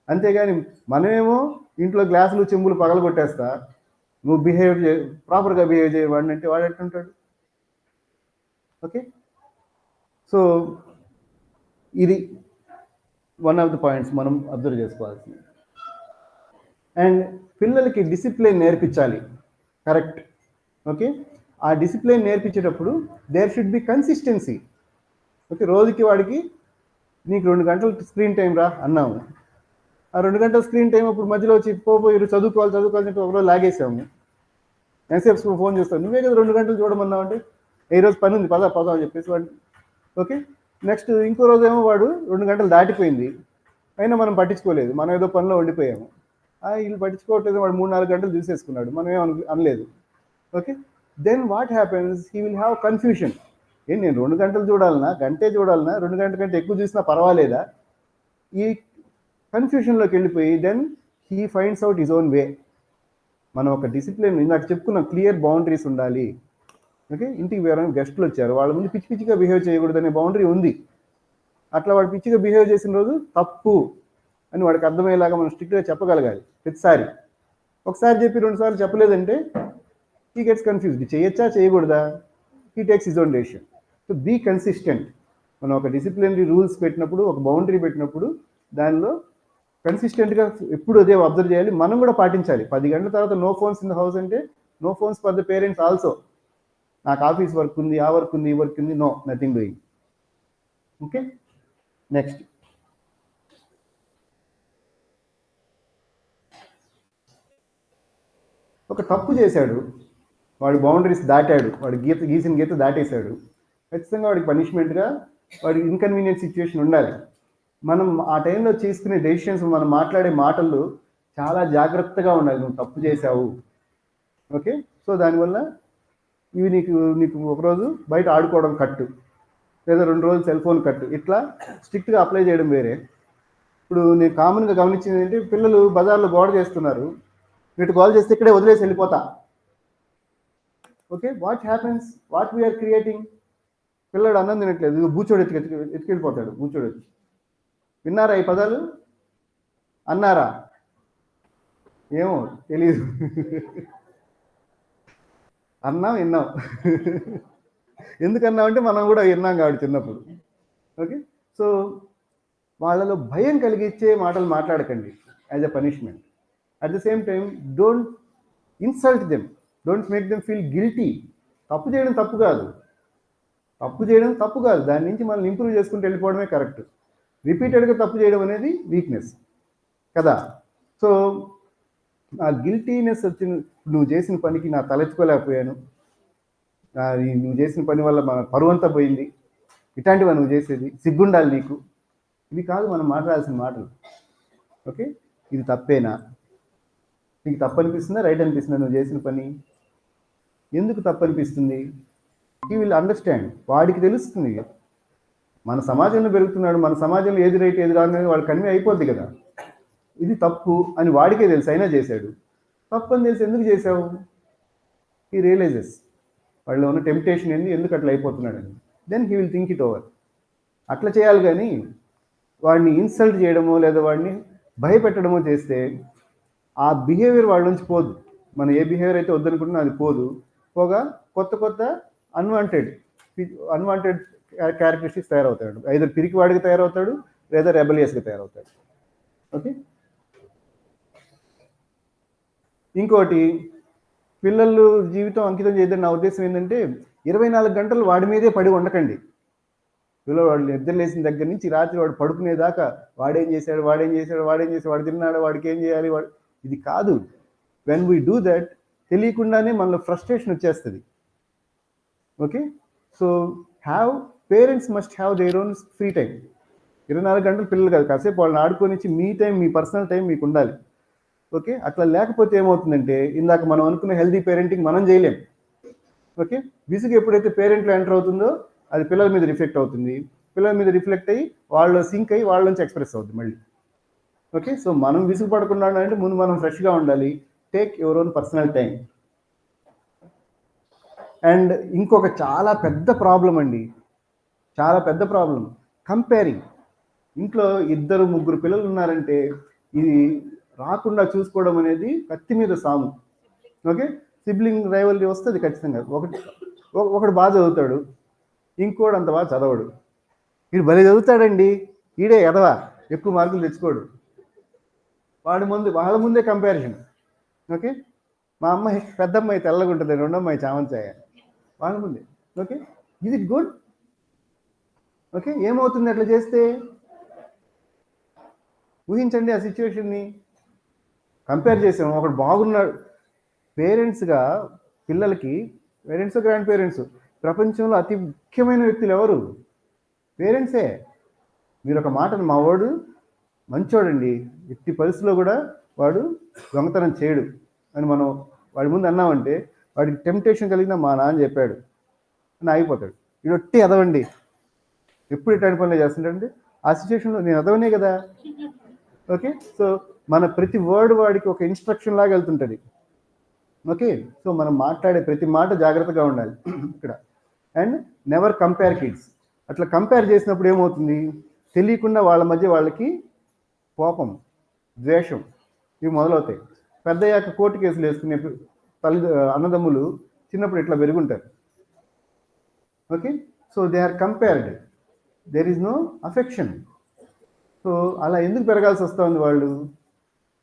అంతేగాని మనమేమో ఇంట్లో గ్లాసులు చెంబులు పగలగొట్టేస్తా, నువ్వు ప్రాపర్గా బిహేవ్ చేయవాడిని అంటే వాడు ఎట్లుంటాడు. ఓకే, సో ఇది వన్ ఆఫ్ ది పాయింట్స్ మనం అబ్జర్వ్ చేసుకోవాల్సింది. అండ్ పిల్లలకి డిసిప్లిన్ నేర్పించాలి, కరెక్ట్. ఓకే, ఆ డిసిప్లిన్ నేర్పించేటప్పుడు there should be consistency. Okay, రోజుకి వాడికి నీకు 2 గంటలు స్క్రీన్ టైం రా అన్నాము, ఆ 2 గంటల స్క్రీన్ టైం అప్పుడు మధ్యలో వచ్చి పోయి చదువుకోవాలి అంటే ఒకరోజు లాగేసాము. ఎంతసేపు ఫోన్ చేస్తాను, నువ్వే కదా 2 గంటలు చూడమన్నావు అంటే ఈరోజు పని ఉంది పద అని చెప్పేసి వాడు. ఓకే, నెక్స్ట్ ఇంకో రోజు ఏమో వాడు 2 గంటలు దాటిపోయింది, అయినా మనం పట్టించుకోలేదు, మనం ఏదో పనిలో ఉండిపోయాము. వీళ్ళు పట్టించుకోవట్లేదు, వాడు 3-4 గంటలు చూసేసుకున్నాడు, మనం అనలేదు. Okay, then what happens, he will have confusion. నేను 2 గంటలు చూడాలన్నా, గంటే చూడాలన్నా, 2 గంటల కంటే ఎక్కువ చూసినా పర్వాలేదా, ఈ కన్ఫ్యూషన్లోకి వెళ్ళిపోయి then he finds out his own way. మనం ఒక డిసిప్లిన్ ఇందాక చెప్పుకున్నాం, క్లియర్ బౌండరీస్ ఉండాలి. ఓకే, ఇంటికి ఎవరైనా గెస్టులు వచ్చారు, వాళ్ళ ముందు పిచ్చి పిచ్చిగా బిహేవ్ చేయకూడదనే బౌండరీ ఉంది. అట్లా వాడు పిచ్చిగా బిహేవ్ చేసిన రోజు తప్పు అని వాడికి అర్థమయ్యేలాగా మనం స్ట్రిక్ట్గా చెప్పగలగాలి ప్రతిసారి. ఒకసారి చెప్పి 2 సార్లు చెప్పలేదంటే హీ గెట్స్ కన్ఫ్యూజ్డ్, చేయొచ్చా చేయకూడదా, he takes his own decision. So be consistent. మనం ఒక డిసిప్లినరీ రూల్స్ పెట్టినప్పుడు, ఒక బౌండరీ పెట్టినప్పుడు దానిలో కన్సిస్టెంట్గా ఎప్పుడు అదే అబ్జర్వ్ చేయాలి, మనం కూడా పాటించాలి. 10 గంటల తర్వాత no phones in the house అంటే no phones for the parents also. నాకు ఆఫీస్ వర్క్ ఉంది, ఆ వర్క్ ఉంది, ఈ వర్క్ ఉంది, no, nothing doing. Okay, next ఒక తప్పు చేశాడు, వాడి బౌండరీస్ దాటాడు, వాడు గీసిన గీత దాటేశాడు, ఖచ్చితంగా వాడికి పనిష్మెంట్గా వాడికి ఇన్కన్వీనియంట్ సిచ్యువేషన్ ఉండాలి. మనం ఆ టైంలో చేసుకునే డెసిషన్స్, మనం మాట్లాడే మాటలు చాలా జాగ్రత్తగా ఉండాలి. నువ్వు తప్పు చేశావు, ఓకే, సో దానివల్ల ఇవి నీకు ఒకరోజు బయట ఆడుకోవడం కట్టు, లేదా 2 రోజులు సెల్ ఫోన్ కట్టు, ఇట్లా స్ట్రిక్ట్గా అప్లై చేయడం వేరే. ఇప్పుడు నేను కామన్గా గమనించింది ఏంటి, పిల్లలు బజార్లో గోడ చేస్తున్నారు, వీటి గోల్ చేస్తే ఇక్కడే వదిలేసి వెళ్ళిపోతా. Okay, what happens, what we are creating, పిల్లడు అన్నం తినట్లేదు, బూచోడు ఎత్తుకెళ్ళిపోతాడు, బూచోడు వచ్చి. విన్నారా ఈ పదాలు, అన్నారా, ఏమో తెలీదు, విన్నాం. ఎందుకన్నామంటే మనం కూడా విన్నాం కాబట్టి చిన్నప్పుడు. ఓకే, సో వాళ్ళలో భయం కలిగించే మాటలు మాట్లాడకండి as a punishment. At the same time don't insult them, don't make them feel guilty. తప్పు చేయడం తప్పు కాదు, తప్పు చేయడం తప్పు కాదు, దాని నుంచి మనం ఇంప్రూవ్ చేసుకుంటూ వెళ్ళిపోవడమే కరెక్ట్. రిపీటెడ్గా తప్పు చేయడం అనేది వీక్నెస్ కదా. సో ఆ గిల్టీనెస్ వచ్చిన, నువ్వు చేసిన పనికి నా తలెత్తుకోలేకపోయాను, నువ్వు చేసిన పని వల్ల మన పరువంతా పోయింది, ఇట్లాంటివి నువ్వు చేసేది, సిగ్గుండాలి నీకు, ఇవి కాదు మనం మాట్లాడాల్సిన మాటలు. ఓకే, ఇది తప్పేనా, నీకు తప్పు అనిపిస్తుందా రైట్ అనిపిస్తుందా నువ్వు చేసిన పని, ఎందుకు తప్పు అనిపిస్తుంది, హీ విల్ అండర్స్టాండ్, వాడికి తెలుస్తుంది. మన సమాజంలో పెరుగుతున్నాడు, మన సమాజంలో ఏది రైట్ ఏది రాంగ్ అనేది వాడు కన్వే అయిపోద్ది కదా. ఇది తప్పు అని వాడికే తెలుసు, అయినా చేశాడు. తప్పు అని తెలిసి ఎందుకు చేశావు, హీ రియలైజెస్ వాళ్ళు ఉన్న టెంప్టేషన్ ఏంది, ఎందుకు అట్లా అయిపోతున్నాడని, then he will think it over. అట్లా చేయాలి, కానీ వాడిని ఇన్సల్ట్ చేయడమో లేదా వాడిని భయపెట్టడమో చేస్తే ఆ బిహేవియర్ వాళ్ళ నుంచి పోదు. మనం ఏ బిహేవియర్ అయితే వద్దనుకుంటున్నా అది పోదు, పోగా కొత్త కొత్త అన్వాంటెడ్ క్యారెక్టరిస్టిక్స్ తయారవుతాడు. ఐదర్ పిరికివాడికి తయారవుతాడు లేదా రెబలియస్గా తయారవుతాడు. ఓకే, ఇంకోటి, పిల్లలు జీవితం అంకితం చేయదని నా ఉద్దేశం ఏంటంటే 24 గంటలు వాడి మీదే పడి ఉండకండి. పిల్లలు వాళ్ళు నిద్ర లేచిన దగ్గర నుంచి రాత్రి వాడు పడుకునేదాకా వాడేం చేశాడు, వాడు తిన్నాడు, వాడికి ఏం చేయాలి, ఇది కాదు. వెన్ వీ డూ దట్, తెలియకుండానే మనలో ఫ్రస్ట్రేషన్ వచ్చేస్తుంది. Okay, so parents must have their own free time. 24 గంటలు పిల్లలు కాదు, కాసేపు వాళ్ళని ఆడుకొని మీ టైం, మీ పర్సనల్ టైం మీకు ఉండాలి. ఓకే, అట్లా లేకపోతే ఏమవుతుందంటే ఇందాక మనం అనుకున్న హెల్దీ పేరెంటింగ్ మనం చేయలేం. ఓకే, విసుగు ఎప్పుడైతే పేరెంట్లో ఎంటర్ అవుతుందో అది పిల్లల మీద రిఫ్లెక్ట్ అవుతుంది, పిల్లల మీద రిఫ్లెక్ట్ అయ్యి వాళ్ళు సింక్ అయ్యి వాళ్ళ నుంచి ఎక్స్ప్రెస్ అవుతుంది మళ్ళీ. ఓకే, సో మనం విసుగు పడకుండా ఉండాలంటే ముందు మనం ఫ్రెష్గా ఉండాలి. Take your own personal time. And ఇంకొక చాలా పెద్ద ప్రాబ్లం అండి, చాలా పెద్ద ప్రాబ్లం, కంపేరింగ్. ఇంట్లో 2-3 పిల్లలు ఉన్నారంటే ఇది రాకుండా చూసుకోవడం అనేది కత్తి మీద సాము. ఓకే, సిబ్లింగ్ రైవల్రీ వస్తుంది ఖచ్చితంగా. ఒకడు బాగా చదువుతాడు, ఇంకోడు అంత బాగా చదవడు. వీడు భలే చదువుతాడండి, ఈడే ఎదవా, ఎక్కువ మార్కులు తెచ్చుకోడు. వాళ్ళ ముందే కంపారిజన్. ఓకే, మా అమ్మాయి పెద్ద అమ్మాయి తెల్లగా ఉంటుంది, రెండో అమ్మాయి చామంచాయ, వాళ్ళ ముందే. ఓకే, ఇది గుడ్. ఓకే, ఏమవుతుంది అట్లా చేస్తే, ఊహించండి ఆ సిచ్యువేషన్ని. కంపేర్ చేసాం, ఒకడు బాగున్నాడు. పేరెంట్స్గా పిల్లలకి, పేరెంట్స్ గ్రాండ్ పేరెంట్స్, ప్రపంచంలో అతి ముఖ్యమైన వ్యక్తులు ఎవరు, పేరెంట్సే. మీరు ఒక మాటను, మా వాడు మంచోడండి, ఎట్టి పరిస్థితిలో కూడా వాడు దొంగతనం చేయడు అని మనం వాడి ముందు అన్నామంటే వాడికి టెంప్టేషన్ కలిగిన మా నాన్న చెప్పాడు అని ఆగిపోతాడు. వీడు ఒట్టి ఎదవండి, ఎప్పుడు ఇట్లాంటి పనులు చేస్తుంటాడంటే ఆ సిచ్యువేషన్లో నేను ఎదవనే కదా. ఓకే, సో మన ప్రతి వర్డ్ వాడికి ఒక ఇన్స్ట్రక్షన్ లాగా వెళ్తుంటుంది. ఓకే, సో మనం మాట్లాడే ప్రతి మాట జాగ్రత్తగా ఉండాలి ఇక్కడ. And never compare kids. అట్లా కంపేర్ చేసినప్పుడు ఏమవుతుంది, తెలియకుండా వాళ్ళ మధ్య వాళ్ళకి కోపం, ద్వేషం ఇవి మొదలవుతాయి. పెద్దయ్యాక కోర్టు కేసులు వేసుకునే అన్నదమ్ములు చిన్నప్పుడు ఇట్లా పెరుగుంటారు. Okay, so they are compared, there is no affection. So అలా ఎందుకు పెరగాల్సి వస్తుంది వాళ్ళు,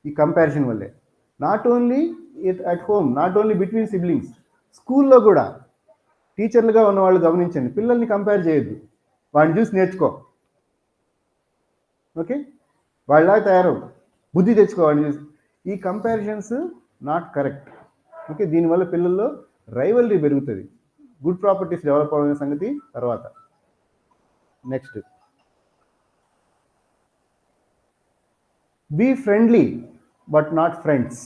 ఈ కంపారిజన్ వల్లే. Not only at home, not only between siblings, స్కూల్లో కూడా. టీచర్లుగా ఉన్న వాళ్ళు గమనించండి, పిల్లల్ని కంపేర్ చేయొద్దు, వాడిని చూసి నేర్చుకో. ఓకే, వాళ్ళలాగా తయారవు, బుద్ధి తెచ్చుకో వాడిని చూసి. ఈ కంపారిజన్స్ నాట్ కరెక్ట్. ఓకే, దీనివల్ల పిల్లల్లో రైవల్రీ పెరుగుతుంది, గుడ్ ప్రాపర్టీస్ డెవలప్ అవ్వనే సంగతి తర్వాత. Next, be friendly but not friends.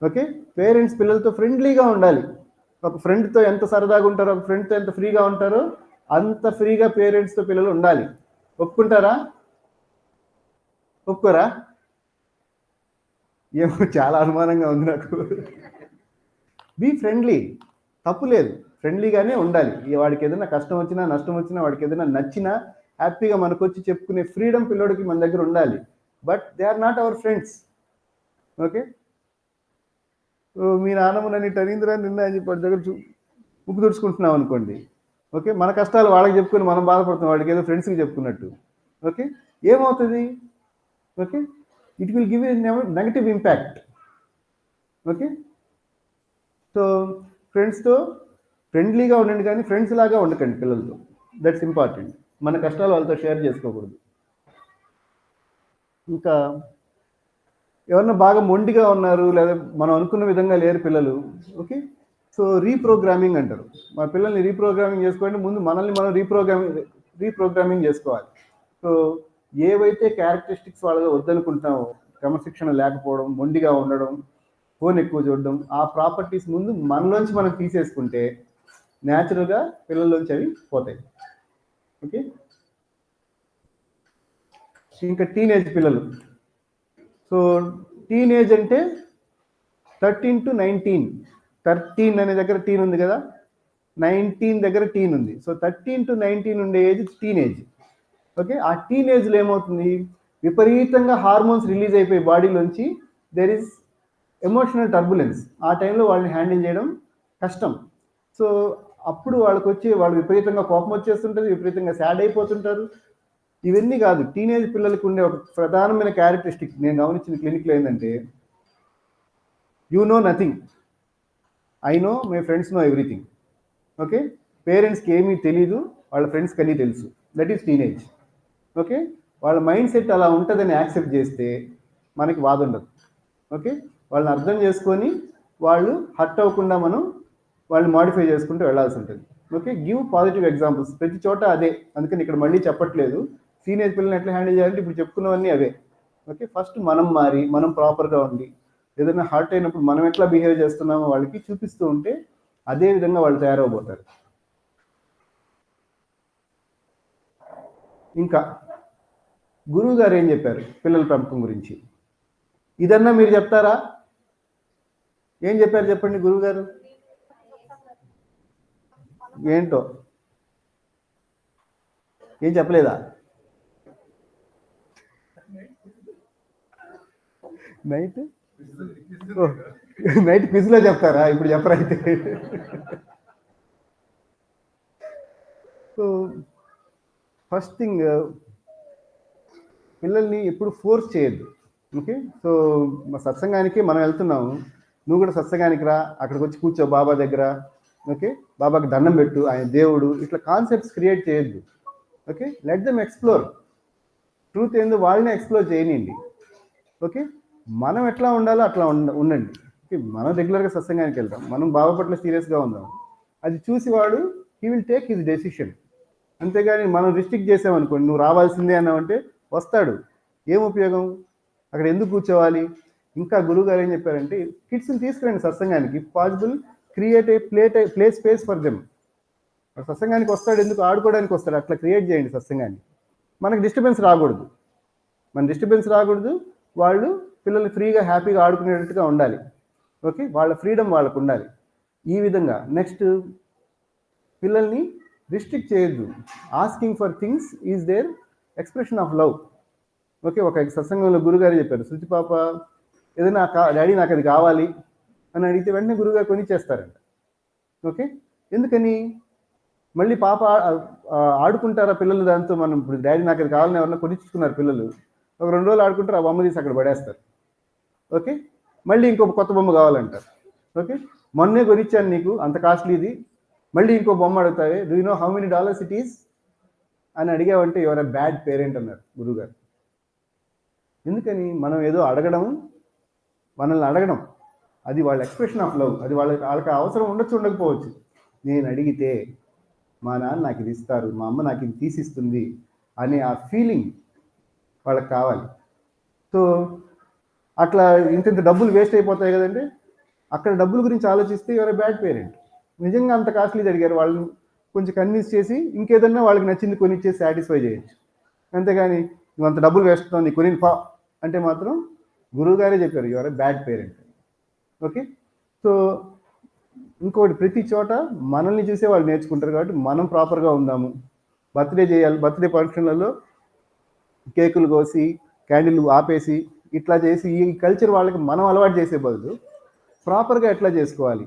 Okay, parents పిల్లలతో ఫ్రెండ్లీగా ఉండాలి. ఒక ఫ్రెండ్తో ఎంత సరదాగా ఉంటారో, ఒక ఫ్రెండ్తో ఎంత ఫ్రీగా ఉంటారో అంత ఫ్రీగా పేరెంట్స్తో పిల్లలు ఉండాలి. ఒప్పుకుంటారా, ఒప్పుకోరా? ఏమో చాలా అనుమానంగా ఉంది నాకు. బీ ఫ్రెండ్లీ, తప్పు లేదు, ఫ్రెండ్లీగానే ఉండాలి. వాడికి ఏదైనా కష్టం వచ్చినా నష్టం వచ్చినా, వాడికి ఏదైనా నచ్చినా హ్యాపీగా మనకు వచ్చి చెప్పుకునే ఫ్రీడమ్ పిల్లోడికి మన దగ్గర ఉండాలి. But they are not our friends. Okay, మీ నాన్నమ్మ నన్ను టనీంద్రా నిన్న అని చెప్పి వాడి దగ్గర ముక్కు తుడుచుకుంటున్నాం అనుకోండి. ఓకే, మన కష్టాలు వాళ్ళకి చెప్పుకొని మనం బాధపడుతున్నాం, వాడికి ఏదో ఫ్రెండ్స్కి చెప్పుకున్నట్టు. ఓకే, ఏమవుతుంది, okay, it will give A negative impact. Okay, so ఫ్రెండ్స్తో ఫ్రెండ్లీగా ఉండండి, కానీ ఫ్రెండ్స్ లాగా ఉండకండి పిల్లలతో. That's important. మన కష్టాలు వాళ్ళతో షేర్ చేసుకోకూడదు. ఇంకా ఎవరన్నా బాగా మొండిగా ఉన్నారు, లేదా మనం అనుకున్న విధంగా లేరు పిల్లలు, ఓకే, సో రీప్రోగ్రామింగ్ అంటారు. మా పిల్లల్ని రీప్రోగ్రామింగ్ చేసుకోవాలంటే ముందు మనల్ని మనం రీప్రోగ్రామింగ్ చేసుకోవాలి. సో ఏవైతే క్యారెక్టరిస్టిక్స్ వాళ్ళలో వద్దనుకుంటున్నామో, క్రమశిక్షణ లేకపోవడం, మొండిగా ఉండడం, ఫోన్ ఎక్కువ చూడడం, ఆ ప్రాపర్టీస్ ముందు మనలోంచి మనం తీసేసుకుంటే న్యాచురల్గా పిల్లల్లోంచి అవి పోతాయి. ఓకే, ఇంకా టీనేజ్ పిల్లలు. సో టీనేజ్ అంటే 13 to 19. 13 అనే దగ్గర టీన్ ఉంది కదా, 19 దగ్గర టీన్ ఉంది. సో 13 to 19 ఉండే ఏజ్ టీనేజ్. ఓకే, ఆ టీనేజ్లో ఏమవుతుంది, విపరీతంగా హార్మోన్స్ రిలీజ్ అయిపోయి బాడీలోంచి దేర్ ఇస్ ఎమోషనల్ టర్బులెన్స్. ఆ టైంలో వాళ్ళని హ్యాండిల్ చేయడం కష్టం. సో అప్పుడు వాళ్ళు విపరీతంగా కోపం వచ్చేస్తుంటుంది, విపరీతంగా సాడ్ అయిపోతుంటారు. ఇవన్నీ కాదు, టీనేజ్ పిల్లలకు ఉండే ఒక ప్రధానమైన క్యారెక్టరిస్టిక్ నేను గమనించిన క్లినిక్లో ఏంటంటే, you know nothing, I know, my friends know everything. Okay, పేరెంట్స్కి ఏమీ తెలీదు, వాళ్ళ ఫ్రెండ్స్కి అన్నీ తెలుసు. That is teenage. ఓకే, వాళ్ళ మైండ్ సెట్ అలా ఉంటుందని యాక్సెప్ట్ చేస్తే మనకి బాధ ఉండదు. ఓకే, వాళ్ళని అర్థం చేసుకొని వాళ్ళు హర్ట్ అవ్వకుండా మనం వాళ్ళని మాడిఫై చేసుకుంటూ వెళ్ళాల్సి ఉంటుంది. ఓకే, గివ్ పాజిటివ్ ఎగ్జాంపుల్స్ ప్రతి చోట అదే. అందుకని ఇక్కడ మళ్ళీ చెప్పట్లేదు. టీనేజ్ పిల్లల్ని ఎట్లా హ్యాండిల్ చేయాలంటే ఇప్పుడు చెప్పుకున్నవన్నీ అవే. ఓకే, ఫస్ట్ మనం మారి, మనం ప్రాపర్గా ఉండి, ఏదైనా హర్ట్ అయినప్పుడు మనం ఎట్లా బిహేవ్ చేస్తున్నామో వాళ్ళకి చూపిస్తూ ఉంటే అదే విధంగా వాళ్ళు తయారవబోతారు. ఇంకా గురువు గారు ఏం చెప్పారు పిల్లల పెంపకం గురించి? ఇదన్నా మీరు చెప్తారా? ఏం చెప్పారు చెప్పండి గురువు గారు. ఏంటో ఏం చెప్పలేదా? నైట్ క్విజ్లో చెప్తారా, ఇప్పుడు చెప్పరా అయితే? సో ఫస్ట్ థింగ్, పిల్లల్ని ఎప్పుడు ఫోర్స్ చేయొద్దు. ఓకే, సో మా సత్సంగానికి మనం వెళ్తున్నాము, నువ్వు కూడా సత్సంగానికి రా, అక్కడికి వచ్చి కూర్చో బాబా దగ్గర, ఓకే, బాబాకి దండం పెట్టు, ఆయన దేవుడు, ఇట్లా కాన్సెప్ట్స్ క్రియేట్ చేయొద్దు. Okay, let them explore. Truth ఏందో వాళ్ళని ఎక్స్ప్లోర్ చేయనియండి. ఓకే, మనం ఎట్లా ఉండాలో అట్లా ఉండండి. ఓకే, మనం రెగ్యులర్గా సత్సంగానికి వెళ్తాం, మనం బాబా పట్ల సీరియస్గా ఉందాం, అది చూసి వాడు he will take his decision. అంతేగాని మనం రిస్ట్రిక్ట్ చేసామనుకోండి, నువ్వు రావాల్సిందే అన్నామంటే వస్తాడు, ఏం ఉపయోగం, అక్కడ ఎందుకు కూర్చోవాలి? ఇంకా గురువు గారు ఏం చెప్పారంటే, కిడ్స్ని తీసుకురండి సత్సంగానికి, possible create a play space for them. సత్సంగానికి వస్తాడు ఎందుకు, ఆడుకోవడానికి వస్తాడు, అట్లా క్రియేట్ చేయండి సత్సంగాన్ని. మనకు డిస్టర్బెన్స్ రాకూడదు, వాళ్ళు పిల్లలు ఫ్రీగా హ్యాపీగా ఆడుకునేటట్టుగా ఉండాలి. ఓకే, వాళ్ళ ఫ్రీడమ్ వాళ్ళకు ఉండాలి. ఈ విధంగా నెక్స్ట్, పిల్లల్ని రిస్ట్రిక్ట్ చేయొద్దు. Asking for things is their expression of love. Okay, ఒక సత్సంగంలో గురుగారు చెప్పారు, శృతి పాప ఏదైనా డాడీ నాకు అది కావాలి అని అడిగితే వెంటనే గురుగారు కొనిచ్చేస్తారంట. ఓకే, ఎందుకని? మళ్ళీ పాప ఆడుకుంటారా పిల్లలు దాంతో? మనం ఇప్పుడు డాడీ నాకు అది కావాలని ఎవరన్నా కొనిచ్చుకున్నారు పిల్లలు, ఒక 2 రోజులు ఆడుకుంటారు, ఆ బొమ్మ తీసి అక్కడ పడేస్తారు. ఓకే, మళ్ళీ ఇంకొక కొత్త బొమ్మ కావాలంటారు. ఓకే, మొన్నే కొనిచ్చాను నీకు, అంత కాస్ట్లీది, మళ్ళీ ఇంకో బొమ్మ అడుగుతావే, do you know how many dollars it is అని అడిగావంటే యువర్ ఎ బ్యాడ్ పేరెంట్ అన్నారు గురుగారు. ఎందుకని? మనం ఏదో మనల్ని అడగడం అది వాళ్ళ ఎక్స్ప్రెషన్ ఆఫ్ లవ్. అది వాళ్ళకి అవసరం ఉండొచ్చు, ఉండకపోవచ్చు. నేను అడిగితే మా నాన్న నాకు ఇది ఇస్తారు, మా అమ్మ నాకు ఇది తీసిస్తుంది అనే ఆ ఫీలింగ్ వాళ్ళకి కావాలి. సో అట్లా ఇంత డబ్బులు వేస్ట్ అయిపోతాయి కదండి. అక్కడ డబ్బుల గురించి ఆలోచిస్తే యువర్ ఎ బ్యాడ్ పేరెంట్. నిజంగా అంత కాస్ట్లీది అడిగారు, వాళ్ళని కొంచెం కన్విన్స్ చేసి ఇంకేదన్నా వాళ్ళకి నచ్చింది కొనిచ్చేసి సాటిస్ఫై చేయొచ్చు. అంతేగాని నువ్వు అంత డబ్బులు వేస్తున్నావు, నీ కొని పా అంటే మాత్రం గురువుగారే చెప్పారు, your a bad parent. Okay, so ఇంకోటి, ప్రతి చోట మనల్ని చూసే వాళ్ళు నేర్చుకుంటారు, కాబట్టి మనం ప్రాపర్గా ఉందాము. బర్త్డే చేయాలి, బర్త్డే ఫంక్షన్లలో కేకులు కోసి క్యాండిల్ ఆపేసి ఇట్లా చేసి ఈ కల్చర్ వాళ్ళకి మనం అలవాటు చేసే బదులు ప్రాపర్గా ఎట్లా చేసుకోవాలి,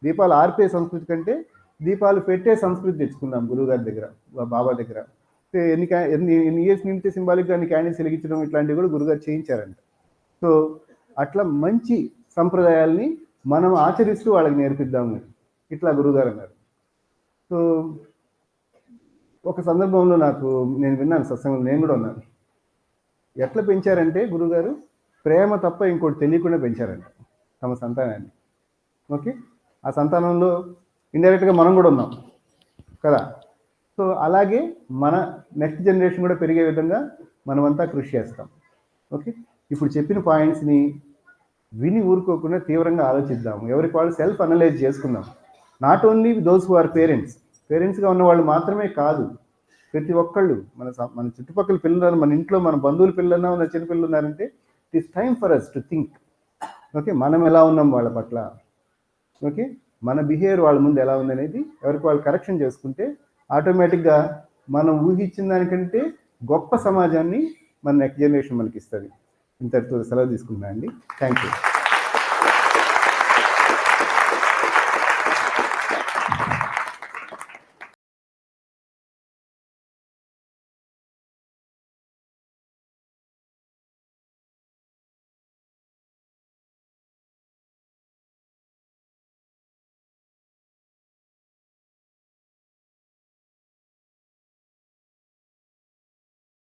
దీపాలు ఆర్పే సంస్కృతి కంటే దీపాలు పెట్టే సంస్కృతి తెచ్చుకుందాం గురువుగారి దగ్గర, బాబా దగ్గర. ఎన్ని ఇయర్స్ నింటే సింబాలిక్గా అన్ని క్యాండిల్స్ వెలిగించడం ఇట్లాంటివి కూడా గురుగారు చేయించారంట. సో అట్లా మంచి సంప్రదాయాల్ని మనం ఆచరిస్తూ వాళ్ళకి నేర్పిద్దాము, ఇట్లా గురువుగారు అన్నారు. సో ఒక సందర్భంలో నేను విన్నాను సత్సంగంలో, నేను కూడా ఉన్నాను. ఎట్లా పెంచారంటే గురుగారు ప్రేమ తప్ప ఇంకోటి తెలియకుండా పెంచారంట తమ సంతానాన్ని. ఓకే, ఆ సంతానంలో ఇండైరెక్ట్గా మనం కూడా ఉన్నాం కదా. సో అలాగే మన నెక్స్ట్ జనరేషన్ కూడా పెరిగే విధంగా మనమంతా కృషి చేస్తాం. ఓకే, ఇప్పుడు చెప్పిన పాయింట్స్ని విని ఊరుకోకుండా తీవ్రంగా ఆలోచిద్దాము. ఎవరికి వాళ్ళు సెల్ఫ్ అనలైజ్ చేసుకుందాం. Not only those who are పేరెంట్స్గా ఉన్న వాళ్ళు మాత్రమే కాదు, ప్రతి ఒక్కళ్ళు మన చుట్టుపక్కల పిల్లలు, మన ఇంట్లో మన బంధువుల పిల్లలన్నా ఉన్న చిన్న పిల్లలు ఉన్నారంటే it is time for us to think. Okay, మనం ఎలా ఉన్నాం వాళ్ళ పట్ల, ఓకే, మన బిహేవియర్ వాళ్ళ ముందు ఎలా ఉందనేది ఎవరికి వాళ్ళు కరెక్షన్ చేసుకుంటే ఆటోమేటిక్గా మనం ఊహించిన దానికంటే గొప్ప సమాజాన్ని మన నెక్స్ట్ జనరేషన్ మనకి ఇస్తుంది. ఇంతటితో సెలవు తీసుకుంటున్నాను అండి. Thank you.